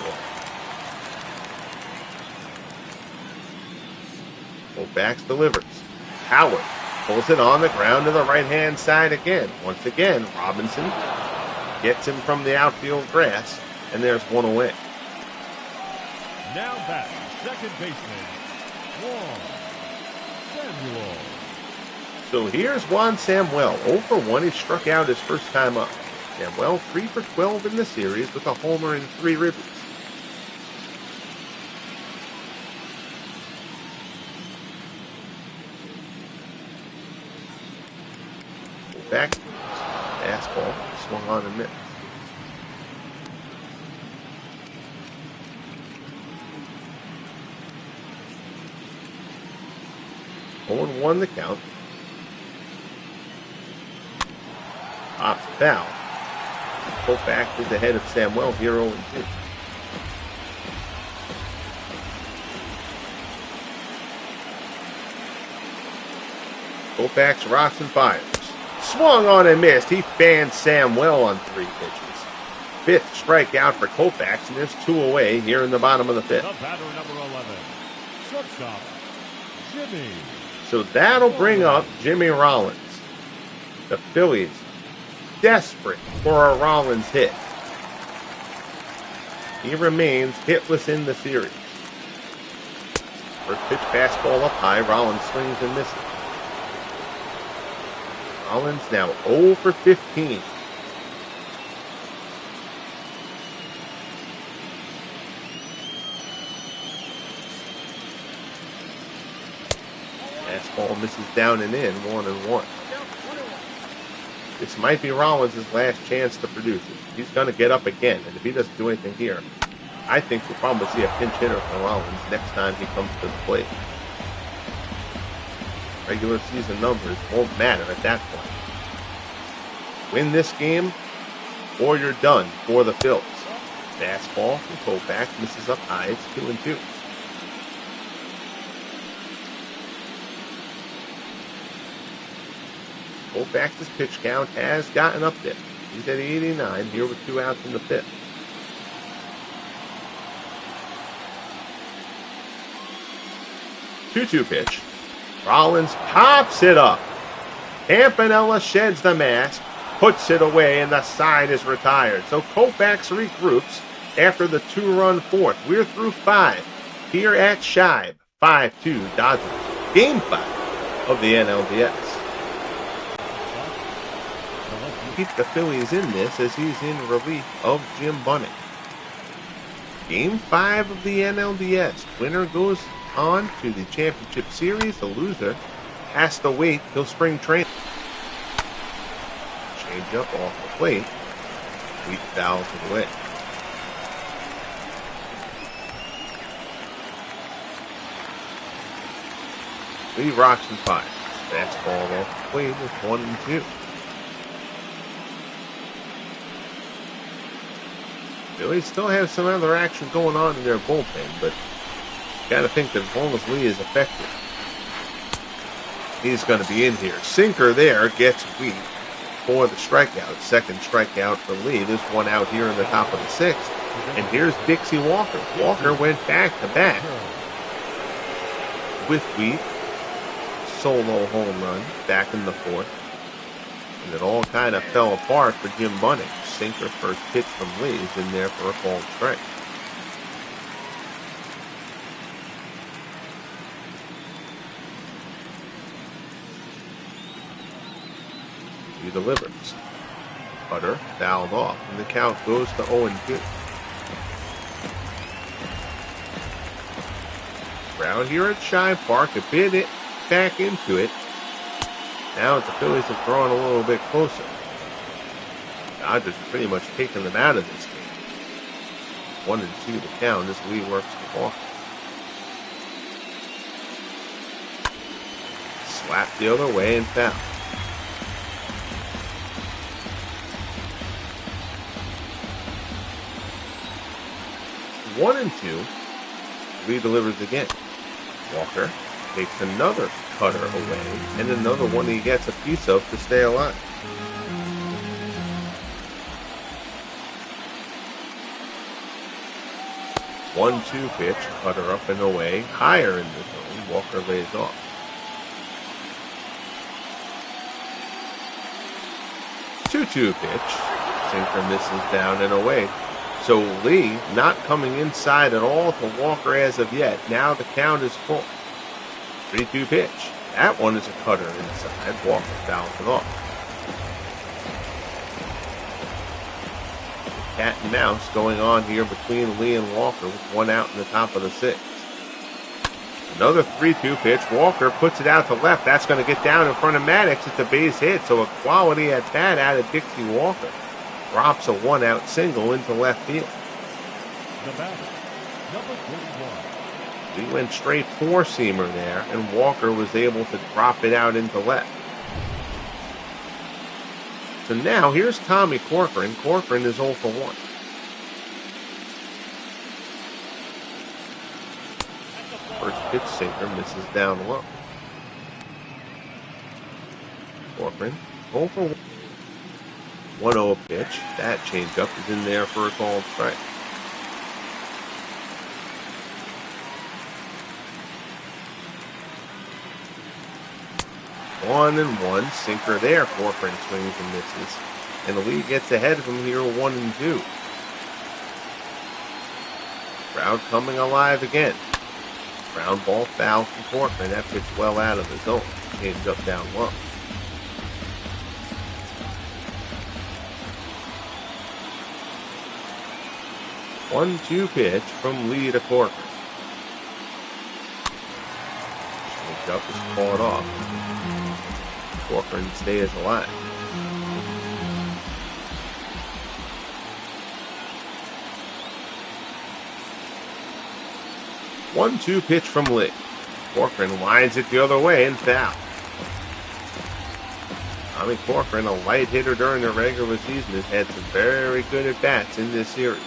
Koufax delivers. Howard pulls it on the ground to the right-hand side again. Once again, Robinson gets him from the outfield grass, and there's 1 away. Now back, second baseman, Juan Samuel. So here's Juan Samuel. 0 for 1. He struck out his first time up. Samuel 3 for 12 in the series with a homer and 3 ribbies. Back, fastball, swung on and missed. Owen won the count. Pops foul. Koufax is ahead of Samuel here 0-2. Koufax rocks and fires. Swung on and missed. He fanned Sam well on 3 pitches. 5th strikeout for Koufax, and there's 2 away here in the bottom of the 5th. The batter, number 11, shortstop, Jimmy. So that'll bring up Jimmy Rollins. The Phillies desperate for a Rollins hit. He remains hitless in the series. First pitch fastball up high. Rollins swings and misses. Rollins now 0 for 15. Fastball misses down and in, 1-1. This might be Rollins' last chance to produce it. He's going to get up again, and if he doesn't do anything here, I think we'll probably see a pinch hitter from Rollins next time he comes to the plate. Regular season numbers won't matter at that point. Win this game, or you're done for the Phillies. Fastball from Koufax misses up high. It's 2-2. Koufax's pitch count has gotten up there. He's at 89 here with 2 outs in the 5th. Two-two pitch. Rollins pops it up. Campanella sheds the mask, puts it away, and the side is retired. So Koufax regroups after the 2-run 4th. We're through 5 here at Shibe. 5-2 Dodgers. Game 5 of the NLDS. Keep the Phillies in this as he's in relief of Jim Bunning. Game 5 of the NLDS. Winner goes on to the championship series. The loser has to wait till spring training. Change up off the plate. Sweet fouls it away. Lee rocks and fires. Fastball off the plate with 1-2. Phillies still have some other action going on in their bullpen, but you got to think that as long as Lee is effective, he's going to be in here. Sinker there gets weak for the strikeout. 2nd strikeout for Lee. There's 1 out here in the top of the 6th. And here's Dixie Walker. Walker went back-to-back with Wheat. Solo home run back in the 4th. And it all kind of fell apart for Jim Bunning. Sinker first pitch from Lee is in there for a called strike. He delivers. Cutter fouled off, and the count goes to 0-2. Crowd here at Shibe Park, a bit back into it. Now the Phillies have drawn a little bit closer. Dodgers are pretty much taking them out of this game. 1-2 the count as Lee works the ball. Slap the other way and foul. One and 2. Lee delivers again. Walker takes another cutter away and another one he gets a piece of to stay alive. One-two pitch, cutter up and away, higher in the zone. Walker lays off. Two-two pitch, sinker misses down and away. So Lee not coming inside at all to Walker as of yet. Now the count is full. 3-2 pitch. That one is a cutter inside. Walker fouls it off. Cat and mouse going on here between Lee and Walker with 1 out in the top of the 6th. Another 3-2 pitch. Walker puts it out to left. That's going to get down in front of Maddox. It's a base hit, so a quality at bat out of Dixie Walker. Drops a 1-out single into left field. The batter, number 41. He went straight 4-seamer there, and Walker was able to drop it out into left. So now here's Tommy Corcoran. Corcoran is 0 for 1. First pitch sinker misses down low. Corcoran. Over 1-0 pitch. That changeup is in there for a called strike. One and one. Sinker there. Corcoran swings and misses. And the lead gets ahead of him here 1-2. Crowd coming alive again. Ground ball foul from Corcoran. That pitch well out of the zone. Changed up down low. One-two pitch from Lee to Corcoran. Changed up is caught off. Corcoran stays alive. 1-2 pitch from Lee. Corcoran lines it the other way and foul. Tommy Corcoran, a light hitter during the regular season, has had some very good at-bats in this series.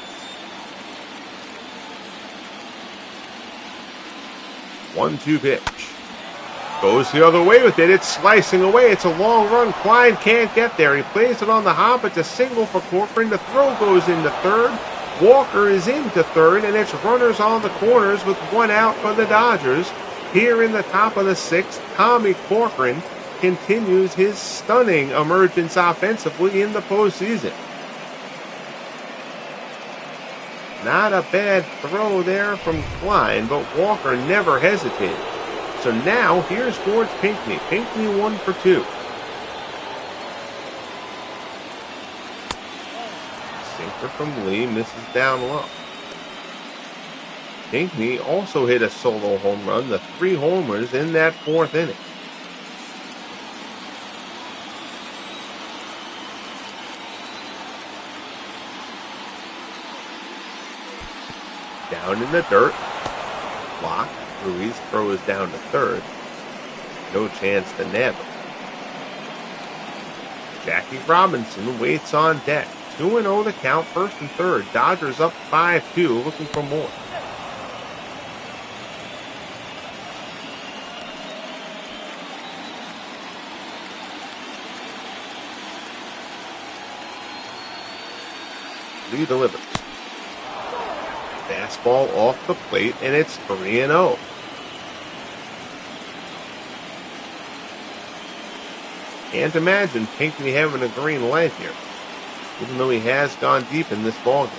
1-2 pitch. Goes the other way with it. It's slicing away. It's a long run. Klein can't get there. He plays it on the hop. It's a single for Corcoran. The throw goes into third. Walker is into third, and it's runners on the corners with one out for the Dodgers. Here in the top of the sixth, Tommy Corcoran continues his stunning emergence offensively in the postseason. Not a bad throw there from Klein, but Walker never hesitated. So now here's George Pinckney. Pinckney 1 for 2. Sinker from Lee, misses down low. Pinckney also hit a solo home run, the 3 homers in that 4th inning. Down in the dirt. Block. Ruiz throws down to third. No chance to nab him. Jackie Robinson waits on deck. 2-0 the count, first and third. Dodgers up 5-2, looking for more. Lee delivers. Fastball off the plate, and it's 3-0. Can't imagine Pinckney having a green light here, even though he has gone deep in this ballgame.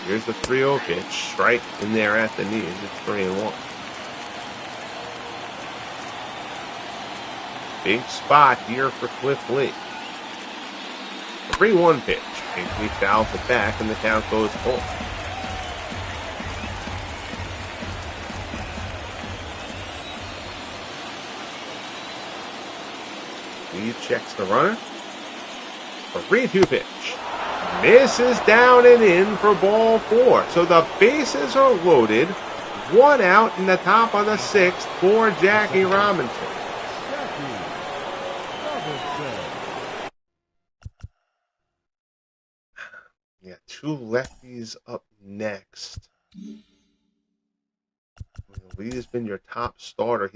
Here's the 3-0 pitch, strike in there at the knees. It's 3-1. Big spot here for Cliff Lee. 3-1 pitch. Pinckney fouls it back, and the count goes full. Lee checks the runner. A 3-2 pitch. Misses down and in for ball 4. So the bases are loaded. One out in the top of the 6th for Jackie Robinson. Yeah, 2 lefties up next. Lee has been your top starter.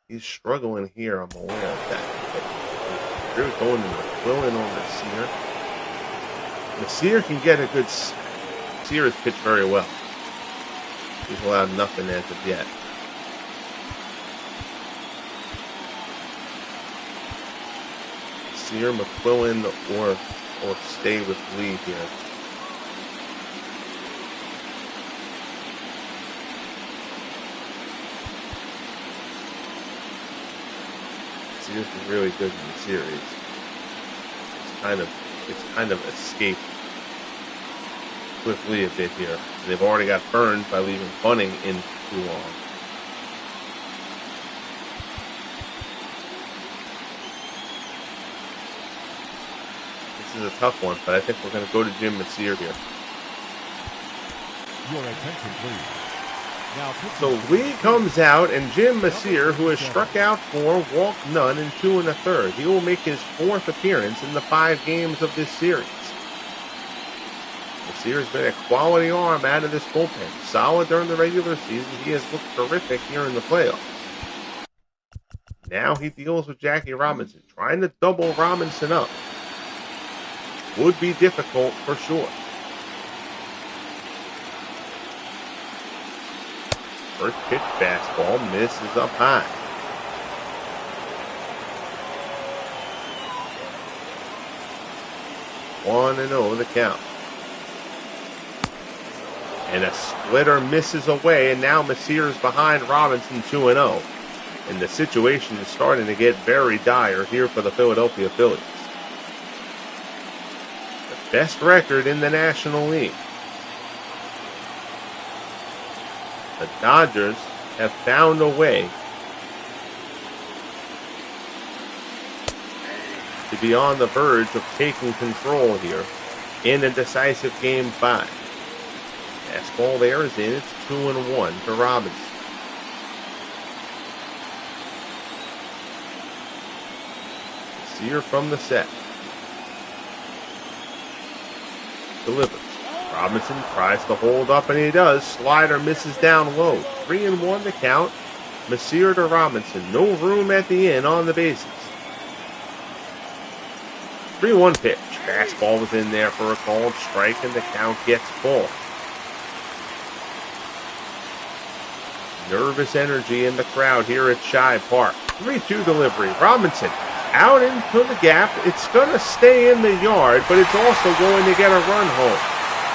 He's struggling here. I'm aware of that. They're going to McQuillan on Messier. Messier can get a good. Messier has pitched very well. He's allowed nothing as of yet. Messier, McQuillan, or stay with Lee here. Sears is really good in the series. It's kind of escaped Cliff Lee a bit here. They've already got burned by leaving Bunning in too long. This is a tough one, but I think we're going to go to Jim Messier here. Your attention, please. So Lee comes out, and Jim Messier, who has struck out 4, walked none, and 2 1/3. He will make his 4th appearance in the 5 games of this series. Messier has been a quality arm out of this bullpen. Solid during the regular season. He has looked terrific here in the playoffs. Now he deals with Jackie Robinson. Trying to double Robinson up would be difficult for sure. First pitch fastball misses up high. One and 0 the count. And a splitter misses away, and now Messier's behind Robinson 2-0. And the situation is starting to get very dire here for the Philadelphia Phillies. The best record in the National League. The Dodgers have found a way to be on the verge of taking control here in a decisive Game 5. Fastball there is in. It's 2-1 for Robinson. Sear from the set. Delivers. Robinson tries to hold up, and he does. Slider misses down low. 3-1 the count. Messier to Robinson. No room at the end on the bases. 3-1 pitch. Fastball was in there for a called strike, and the count gets full. Nervous energy in the crowd here at Shibe Park. 3-2 delivery. Robinson out into the gap. It's going to stay in the yard, but it's also going to get a run home.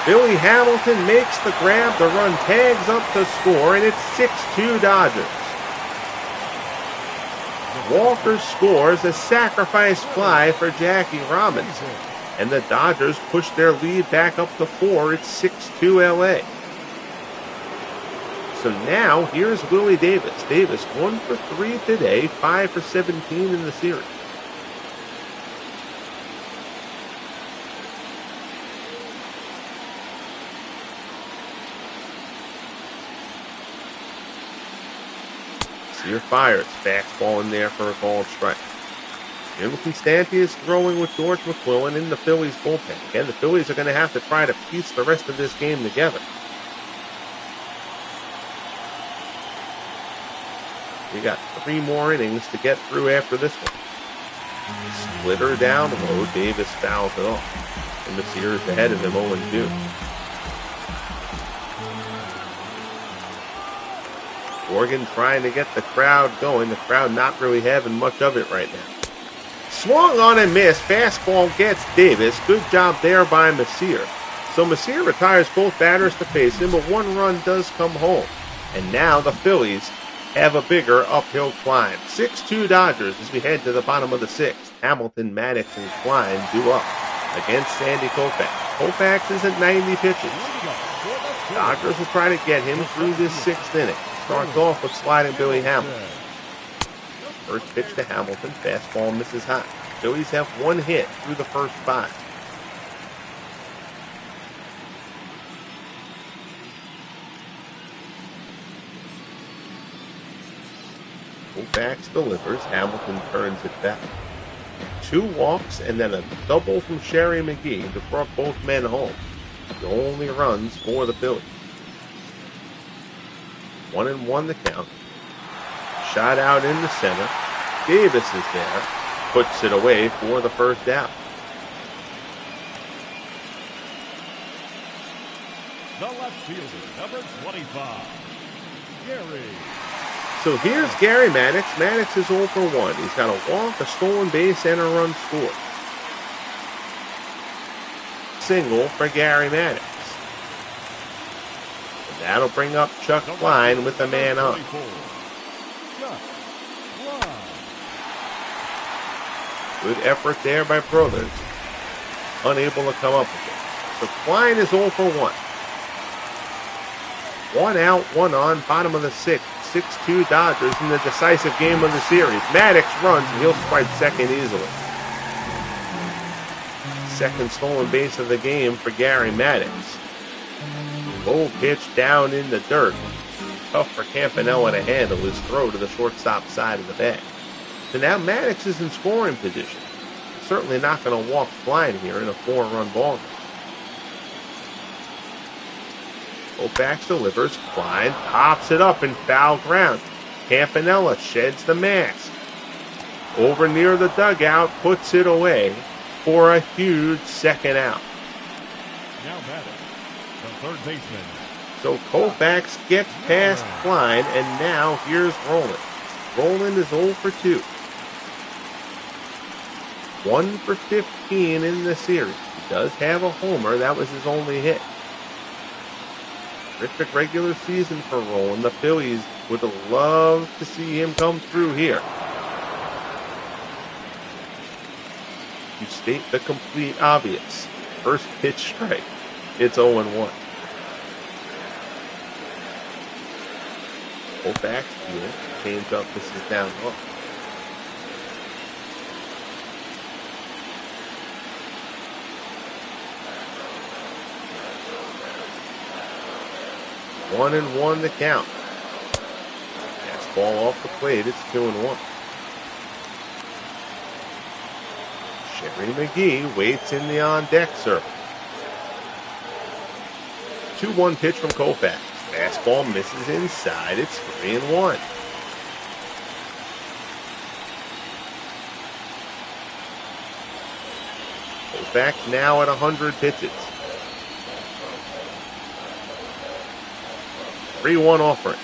Billy Hamilton makes the grab. The run tags up to score, and it's 6-2 Dodgers. Walker scores a sacrifice fly for Jackie Robinson, and the Dodgers push their lead back up to 4. It's 6-2 LA. So now, here's Willie Davis. Davis 1 for 3 today, 5 for 17 in the series. Sear fires. Fastball in there for a called strike. Jim Constanti is throwing with George McClellan in the Phillies bullpen. Again, the Phillies are going to have to try to piece the rest of this game together. We got 3 more innings to get through after this one. Splitter down low. Davis fouls it off. And Messier is ahead of him 0-2. Morgan trying to get the crowd going. The crowd not really having much of it right now. Swung on and missed. Fastball gets Davis. Good job there by Messier. So Messier retires both batters to face him, but 1 run does come home. And now the Phillies have a bigger uphill climb. 6-2 Dodgers as we head to the bottom of the 6th. Hamilton, Maddox, and Klein due up against Sandy Koufax. Koufax is at 90 pitches. Dodgers will try to get him through this 6th inning. Starts off with sliding Billy Hamilton. First pitch to Hamilton. Fastball misses high. Phillies have 1 hit through the first 5. Koufax delivers. Hamilton turns it back. 2 walks and then a double from Sherry McGee to brought both men home. The only runs for the Phillies. 1-1 the count. Shot out in the center. Davis is there. Puts it away for the first out. The left fielder, number 25, Gary. So here's Gary Maddox. Maddox is 0 for 1. He's got a walk, a stolen base, and a run scored. Single for Gary Maddox. And that'll bring up Chuck Klein with the man on. Good effort there by Brothers. Unable to come up with it. So Klein is 0 for 1. 1 out, 1 on, bottom of the 6th. 6-2 Dodgers in the decisive game of the series. Maddox runs and he'll swipe second easily. Second stolen base of the game for Gary Maddox. Low pitch down in the dirt. Tough for Campanella to handle his throw to the shortstop side of the bag. So now Maddox is in scoring position. Certainly not going to walk Klein here in a 4-run ball game. Koufax delivers. Klein pops it up in foul ground. Campanella sheds the mask. over near the dugout, puts it away for a huge second out. Now batting, the third baseman. So Koufax gets past Klein, and now here's Roland. Roland is 0 for 2. 1 for 15 in the series. He does have a homer. That was his only hit. Terrific regular season for Roland. The Phillies would love to see him come through here. You state the complete obvious. First pitch strike. It's 0-1. Koufax deal. Change up. This is down low. One and one to count. Fastball off the plate. It's 2-1. Sherry McGee waits in the on-deck circle. 2-1 pitch from Koufax. Fastball misses inside. It's 3-1. Koufax now at 100 pitches. 3-1 offering.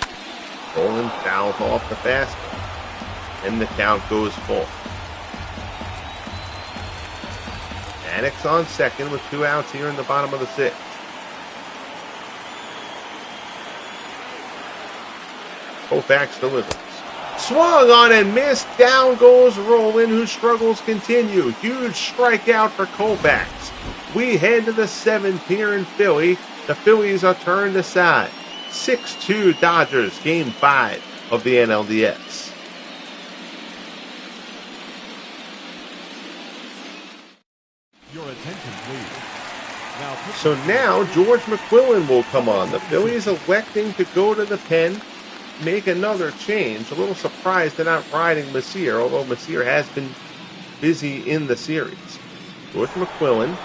Roland fouls off the fastball. And the count goes full. Maddox on second with 2 outs here in the bottom of the 6th. Koufax delivers. Swung on and missed. Down goes Roland, whose struggles continue. Huge strikeout for Koufax. We head to the 7th here in Philly. The Phillies are turned aside. 6-2 Dodgers, Game 5 of the NLDS. Your attention, please. So now George McQuillan will come on. The Phillies electing to go to the pen, make another change. A little surprised they're not riding Messier, although Messier has been busy in the series. George McQuillan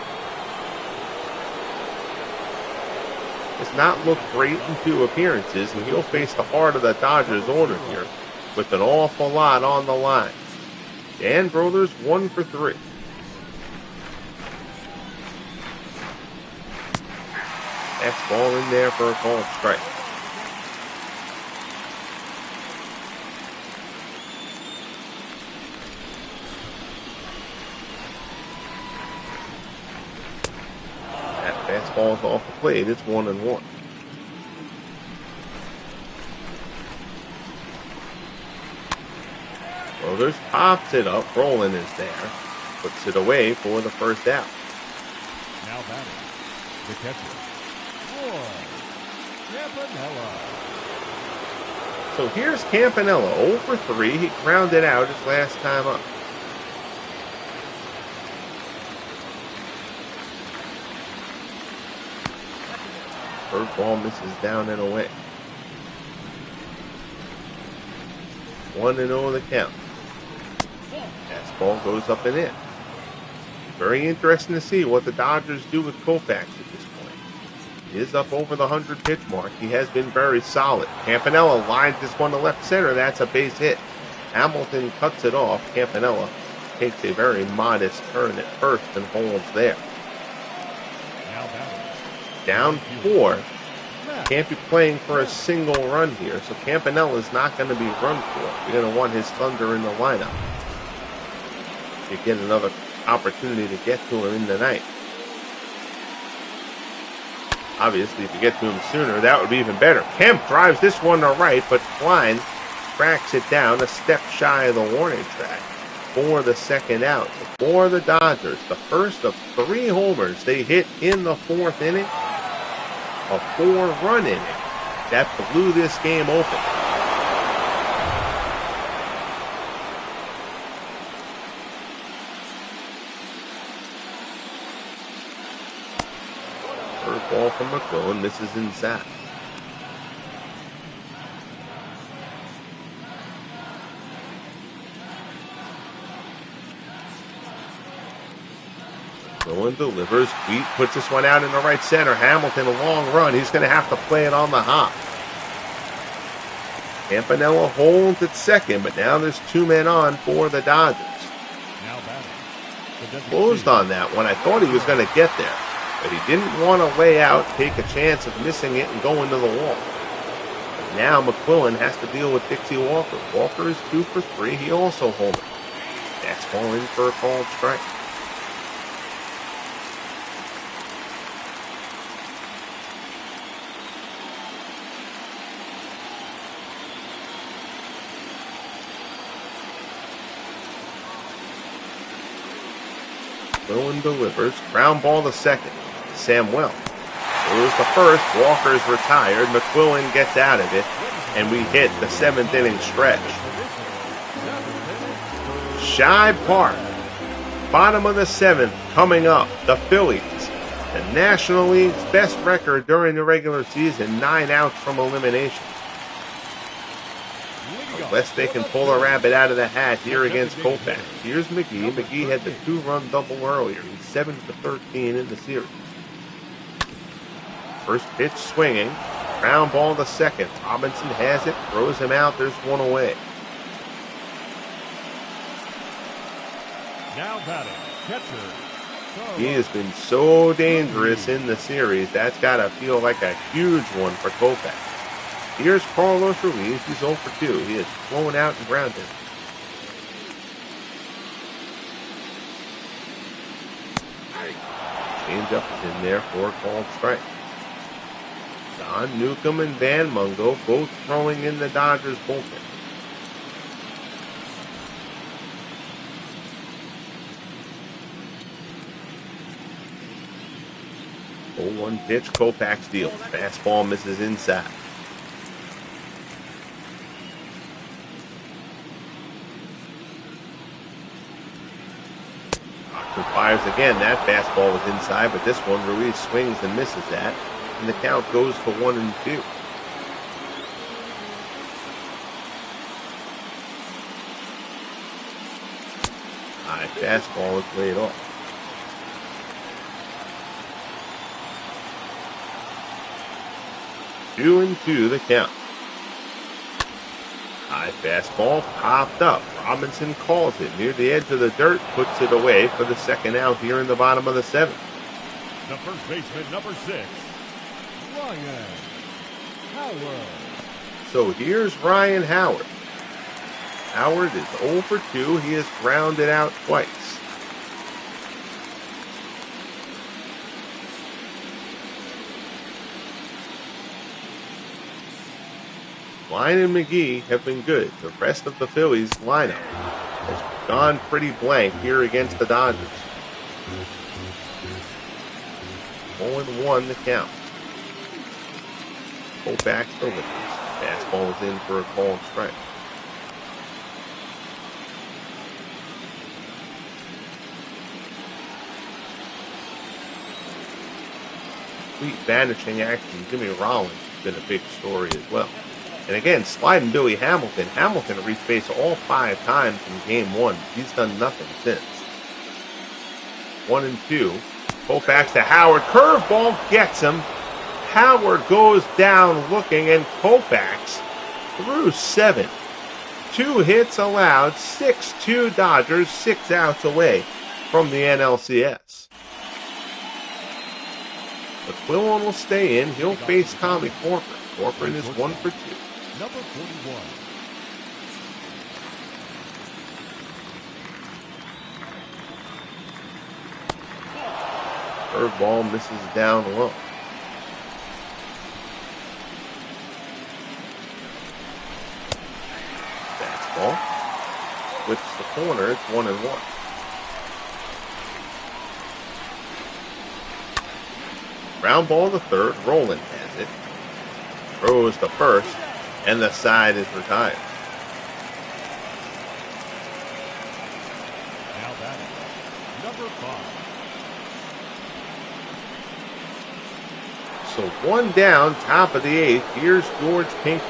has not looked great in 2 appearances, and he'll face the heart of the Dodgers order here with an awful lot on the line. Dan Brothers 1 for 3. Fastball in there for a called strike. That fastball's off the plate. It's 1-1. Brothers pops it up. Roland is there. Puts it away for the first out. Now batting, the catcher. Campanella. So here's Campanella, 0 for 3. He grounded out his last time up. Third ball misses down and away. 1-0 the count. Fastball goes up and in. Very interesting to see what the Dodgers do with Koufax at this point. He is up over the 100 pitch mark. He has been very solid. Campanella lines this one to left center. That's a base hit. Hamilton cuts it off. Campanella takes a very modest turn at first and holds there. Down 4. Can't be playing for a single run here, so Campanella is not going to be run for. You're going to want his thunder in the lineup. You get another opportunity to get to him in the ninth. Obviously, if you get to him sooner, that would be even better. Kemp drives this one to right, but Klein tracks it down a step shy of the warning track for the second out. For the Dodgers, the first of 3 homers they hit in the 4th inning. A 4-run inning that blew this game open. Third ball from McQuillan. Misses inside. McQuillan delivers. Wheat puts this one out in the right center. Hamilton, a long run. He's going to have to play it on the hop. Campanella holds at second, but now there's 2 men on for the Dodgers. Now batting. Closed on that one. I thought he was going to get there, but he didn't want to lay out, take a chance of missing it, and go into the wall. But now McQuillan has to deal with Dixie Walker. Walker is 2 for 3. He also holds it. Fastball in for a called strike. McQuillan delivers. Ground ball to second. Samuel goes to first. Walker's retired. McQuillan gets out of it, and we hit the 7th inning stretch. Shibe Park, bottom of the 7th, coming up. The Phillies, the National League's best record during the regular season, 9 outs from elimination. Unless they can pull a rabbit out of the hat here against Koufax. Here's McGee. McGee had the 2-run double earlier. He's 7 for 13 in the series. First pitch swinging. Ground ball to second. Robinson has it. Throws him out. There's 1 away. Now batting, catcher. He has been so dangerous in the series. That's got to feel like a huge one for Koufax. Here's Carlos Ruiz. He's 0 for 2. He is flown out and grounded. Changeup is in there for a called strike. Don Newcomb and Van Mungo both throwing in the Dodgers bullpen. Oh, 1 pitch, Koufax deals. Fastball misses inside. Austin fires again. That fastball was inside, but this one Ruiz swings and misses that, and the count goes to 1-2. High fastball is laid off. 2-2 the count. High fastball popped up. Robinson calls it near the edge of the dirt, puts it away for the second out here in the bottom of the 7th. The first baseman, number 6, Ryan Howard. So here's Ryan Howard. Howard is 0 for 2. He has grounded out twice. Klein and McGee have been good. The rest of the Phillies lineup has gone pretty blank here against the Dodgers. 0-1 the count. Koufax delivers. Fastball is in for a called strike. Complete vanishing action. Jimmy Rollins has been a big story as well. And again, sliding Billy Hamilton. Hamilton reached base all 5 times in game 1. He's done nothing since. 1-2. Koufax to Howard. Curveball gets him. Howard goes down looking, and Koufax through 7. 2 hits allowed. 6-2 Dodgers. 6 outs away from the NLCS. McQuillan will stay in. He'll face Tommy Corcoran. Corcoran is 1 for 2. Number 41. Curveball misses down low. Fastball. Flips the corner. It's 1-1. Ground ball to third. Roland has it. Throws to first. And the side is retired. Now batting, number 5. So 1 down, top of the 8th. Here's George Pinckney.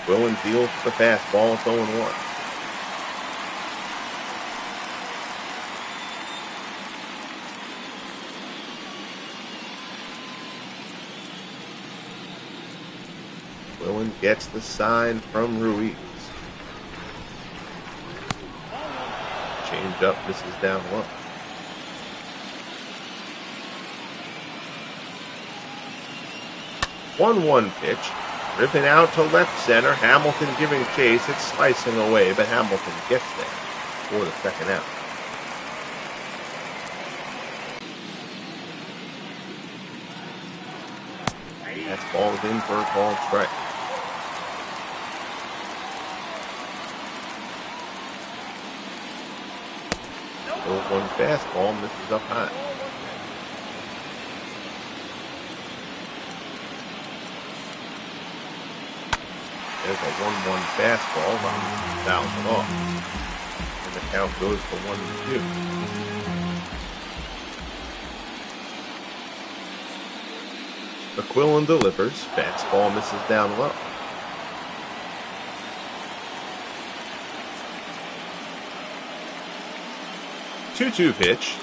Willen deals the fastball. It's 0-1. gets the sign from Ruiz. Change up, misses down low. 1-1 pitch. Ripping out to left center. Hamilton giving chase. It's slicing away, but Hamilton gets there for the second out. That's ball's in for a called strike. 0-1 fastball, misses up high. There's a 1-1 fastball. Robinson fouls it off. And the count goes to 1-2. McQuillan delivers. Fastball misses down low. 2-2 pitch.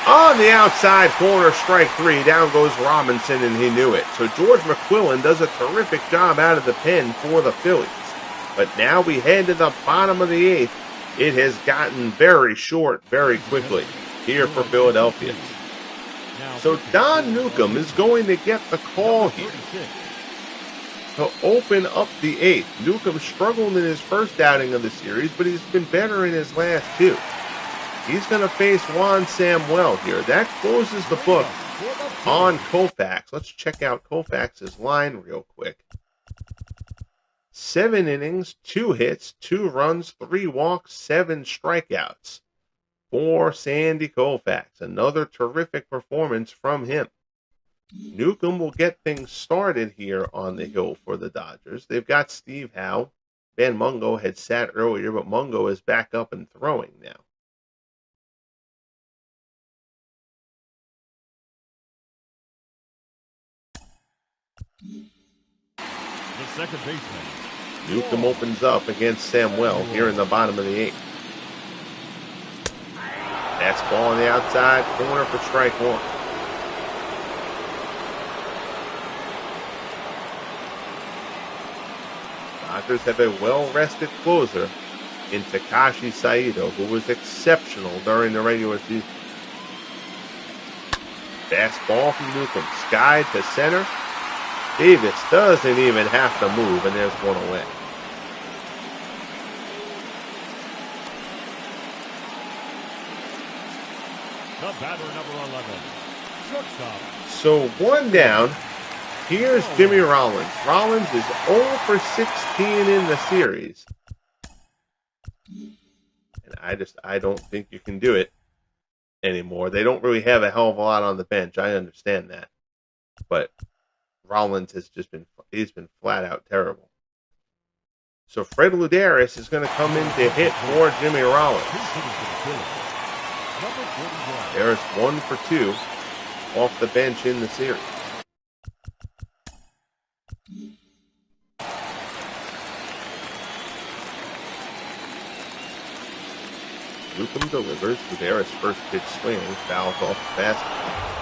On the outside corner, strike three. Down goes Robinson, and he knew it. So George McQuillan does a terrific job out of the pen for the Phillies. But now we head to the bottom of the eighth. It has gotten very short very quickly here for Philadelphia. So Don Newcomb is going to get the call here to open up the eighth. Newcomb struggled in his first outing of the series, but he's been better in his last two. He's going to face Juan Samuel here. That closes the book on Koufax. Let's check out Koufax's line real quick. 7 innings, 2 hits, 2 runs, 3 walks, 7 strikeouts for Sandy Koufax. Another terrific performance from him. Newcomb will get things started here on the hill for the Dodgers. They've got Steve Howe. Van Mungo had sat earlier, but Mungo is back up and throwing now. The second baseman. Newcomb opens up against Samuel here in the bottom of the eighth. That's ball on the outside corner for strike one. Dodgers have a well-rested closer in Takashi Saito, who was exceptional during the regular season. Fastball from Newcomb, skied to center. Davis doesn't even have to move, and there's one away. The batter, number 11, shortstop. So one down. Here's Jimmy Rollins. Rollins is 0 for 16 in the series. And I don't think you can do it anymore. They don't really have a hell of a lot on the bench. I understand that. But Rollins has he's been flat out terrible. So Fred Luderis is going to come in to hit for Jimmy Rollins. There's 1 for 2 off the bench in the series. Newcomb delivers. Luderis' first pitch swing fouls off the fastball.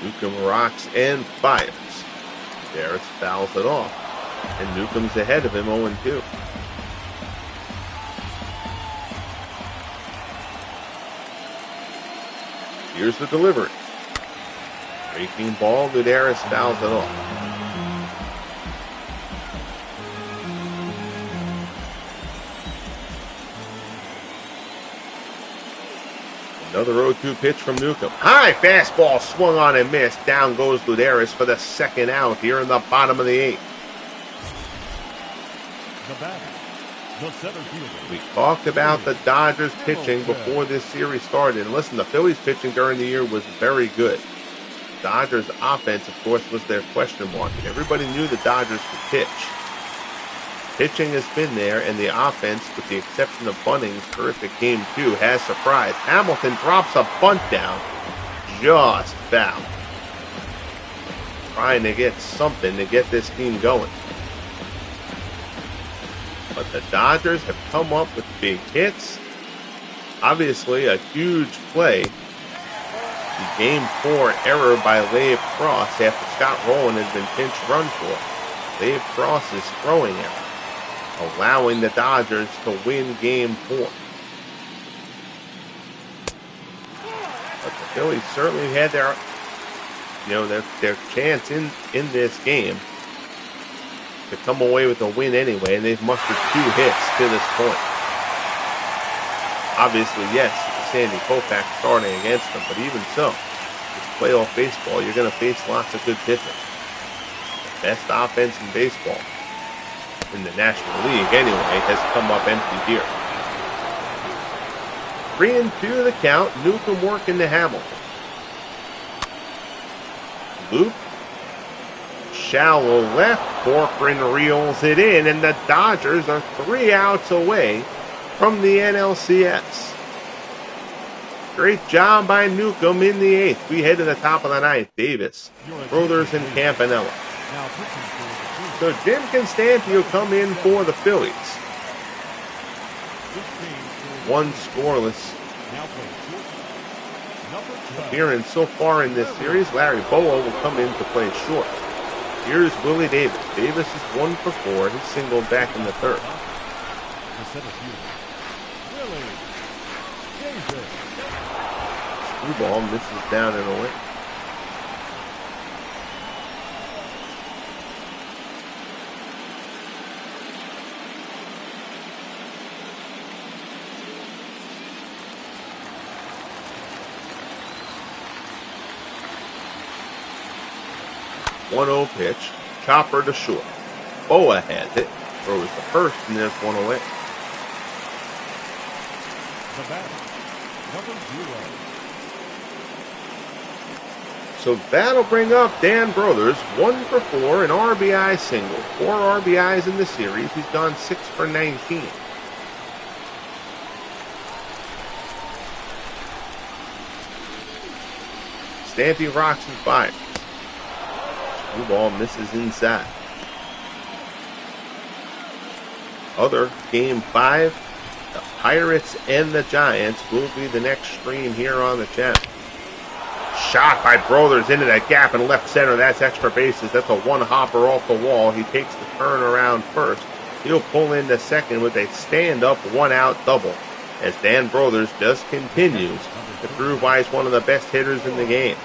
Newcomb rocks and fires. Luderis fouls it off. And Newcomb's ahead of him 0-2. Here's the delivery. Breaking ball, Luderis fouls it off. Another 0-2 pitch from Newcomb. High fastball swung on and missed. Down goes Luderis for the second out here in the bottom of the eighth. The batter, the center fielder. We talked about the Dodgers pitching before this series started. And listen, the Phillies pitching during the year was very good. Dodgers offense, of course, was their question mark. Everybody knew the Dodgers could pitch. Pitching has been there, and the offense, with the exception of Bunning's terrific game 2, has surprised. Hamilton drops a bunt down. Just foul. Trying to get something to get this team going. But The Dodgers have come up with big hits. Obviously, a huge play. The Game 4 error by Lave Cross after Scott Rowland had been pinch run for. Lave Cross's throwing error, allowing the Dodgers to win Game 4. But the Phillies certainly had their chance in this game to come away with a win anyway, and they've mustered 2 hits to this point. Obviously, yes, Sandy Koufax starting against them, but even so, it's playoff baseball. You're going to face lots of good pitching. The best offense in baseball, in the National League anyway, has come up empty here. 3-2 the count. Newcomb working to Hamilton. Loop. Shallow left. Corcoran reels it in, and the Dodgers are 3 outs away from the NLCS. Great job by Newcomb in the 8th. We head to the top of the 9th. Davis, Brothers, and Campanella. So Jim Constantine will come in for the Phillies. 1 scoreless appearance so far in this series. Larry Boa will come in to play short. Here's Willie Davis. Davis is 1 for 4. He singled back in the 3rd. Screwball misses down and away. One-0 pitch. Chopper to short. Boa has it. Throws the first, and there's 1 away. The batter, number 0. So that'll bring up Dan Brothers, 1 for 4, an RBI single. 4 RBIs in the series. He's gone 6 for 19. Stampy rocks and fires. Ball misses inside. Other Game 5, the Pirates and the Giants will be the next stream here on the channel. Shot by Brothers into that gap in left center. That's extra bases. That's a 1-hopper off the wall. He takes the turn around first. He'll pull into second with a stand-up 1-out double, as Dan Brothers just continues to prove why he's one of the best hitters in the game.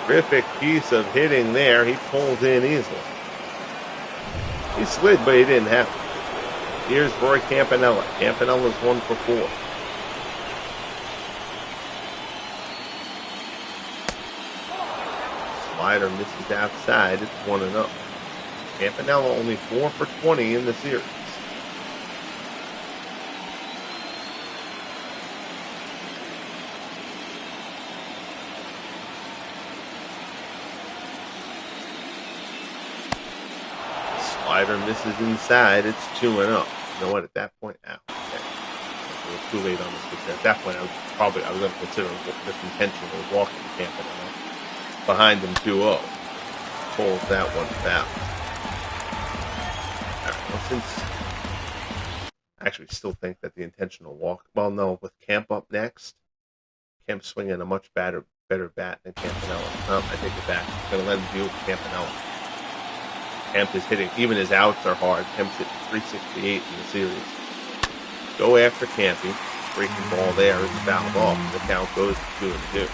Terrific piece of hitting there. He pulls in easily. He slid, but he didn't have to. Here's Roy Campanella. Campanella's 1 for 4. Slider misses outside. It's 1-0. Campanella only 4 for 20 in the series. Slider misses inside. It's 2-0. You know what? At that point, okay. It was too late on this pitch. At that point, I was going to consider this intentional walking Campanella. Behind him 2-0. Pulls that one foul. All right. Well, since I actually still think that the intentional walk. Well, no, with Kemp up next, Kemp's swinging a much better bat than Campanella. No, I take it back. I'm going to let him deal with Campanella. Kemp is hitting, even his outs are hard. Kemp's hitting 368 in the series. Go after Campy. Breaking ball there is fouled off. The count goes to 2-2.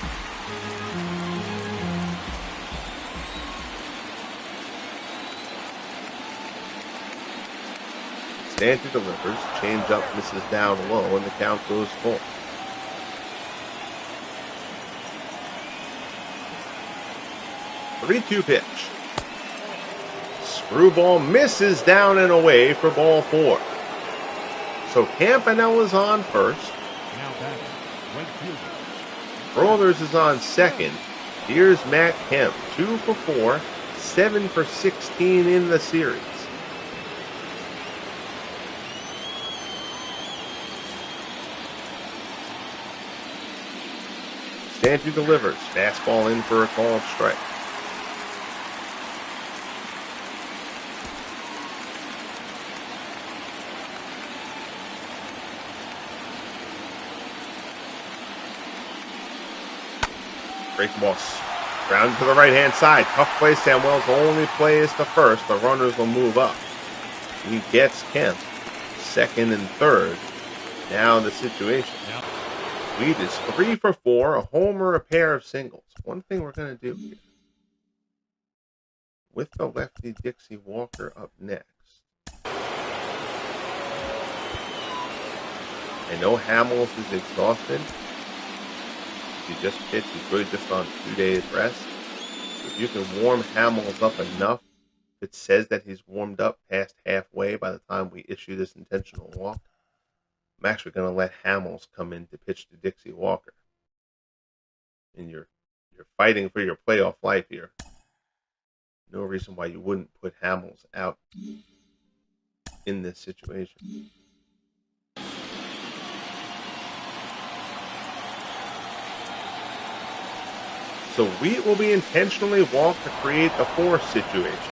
Stanton delivers. Change up misses down low, and the count goes full. Three-two pitch. Screwball misses down and away for ball 4. So Campanella's on first. Now back, right fielder. Brothers is on second. Here's Matt Kemp, 2 for 4, 7 for 16 in the series. Sandy delivers. Fastball in for a called strike. Breaking ball ground to the right-hand side. Tough play. Samuel's only play is to first. The runners will move up. He gets Kemp. Second and third. Now the situation. Lead is 3 for 4. A homer, a pair of singles. One thing we're going to do here. With the lefty Dixie Walker up next. I know Hamels is exhausted. He just pitched. He's really just on 2 days rest. If you can warm Hamels up enough, if it says that he's warmed up past halfway by the time we issue this intentional walk, I'm actually going to let Hamels come in to pitch to Dixie Walker. And you're fighting for your playoff life here. No reason why you wouldn't put Hamels out in this situation. So Wheat will be intentionally walked to create the force situation.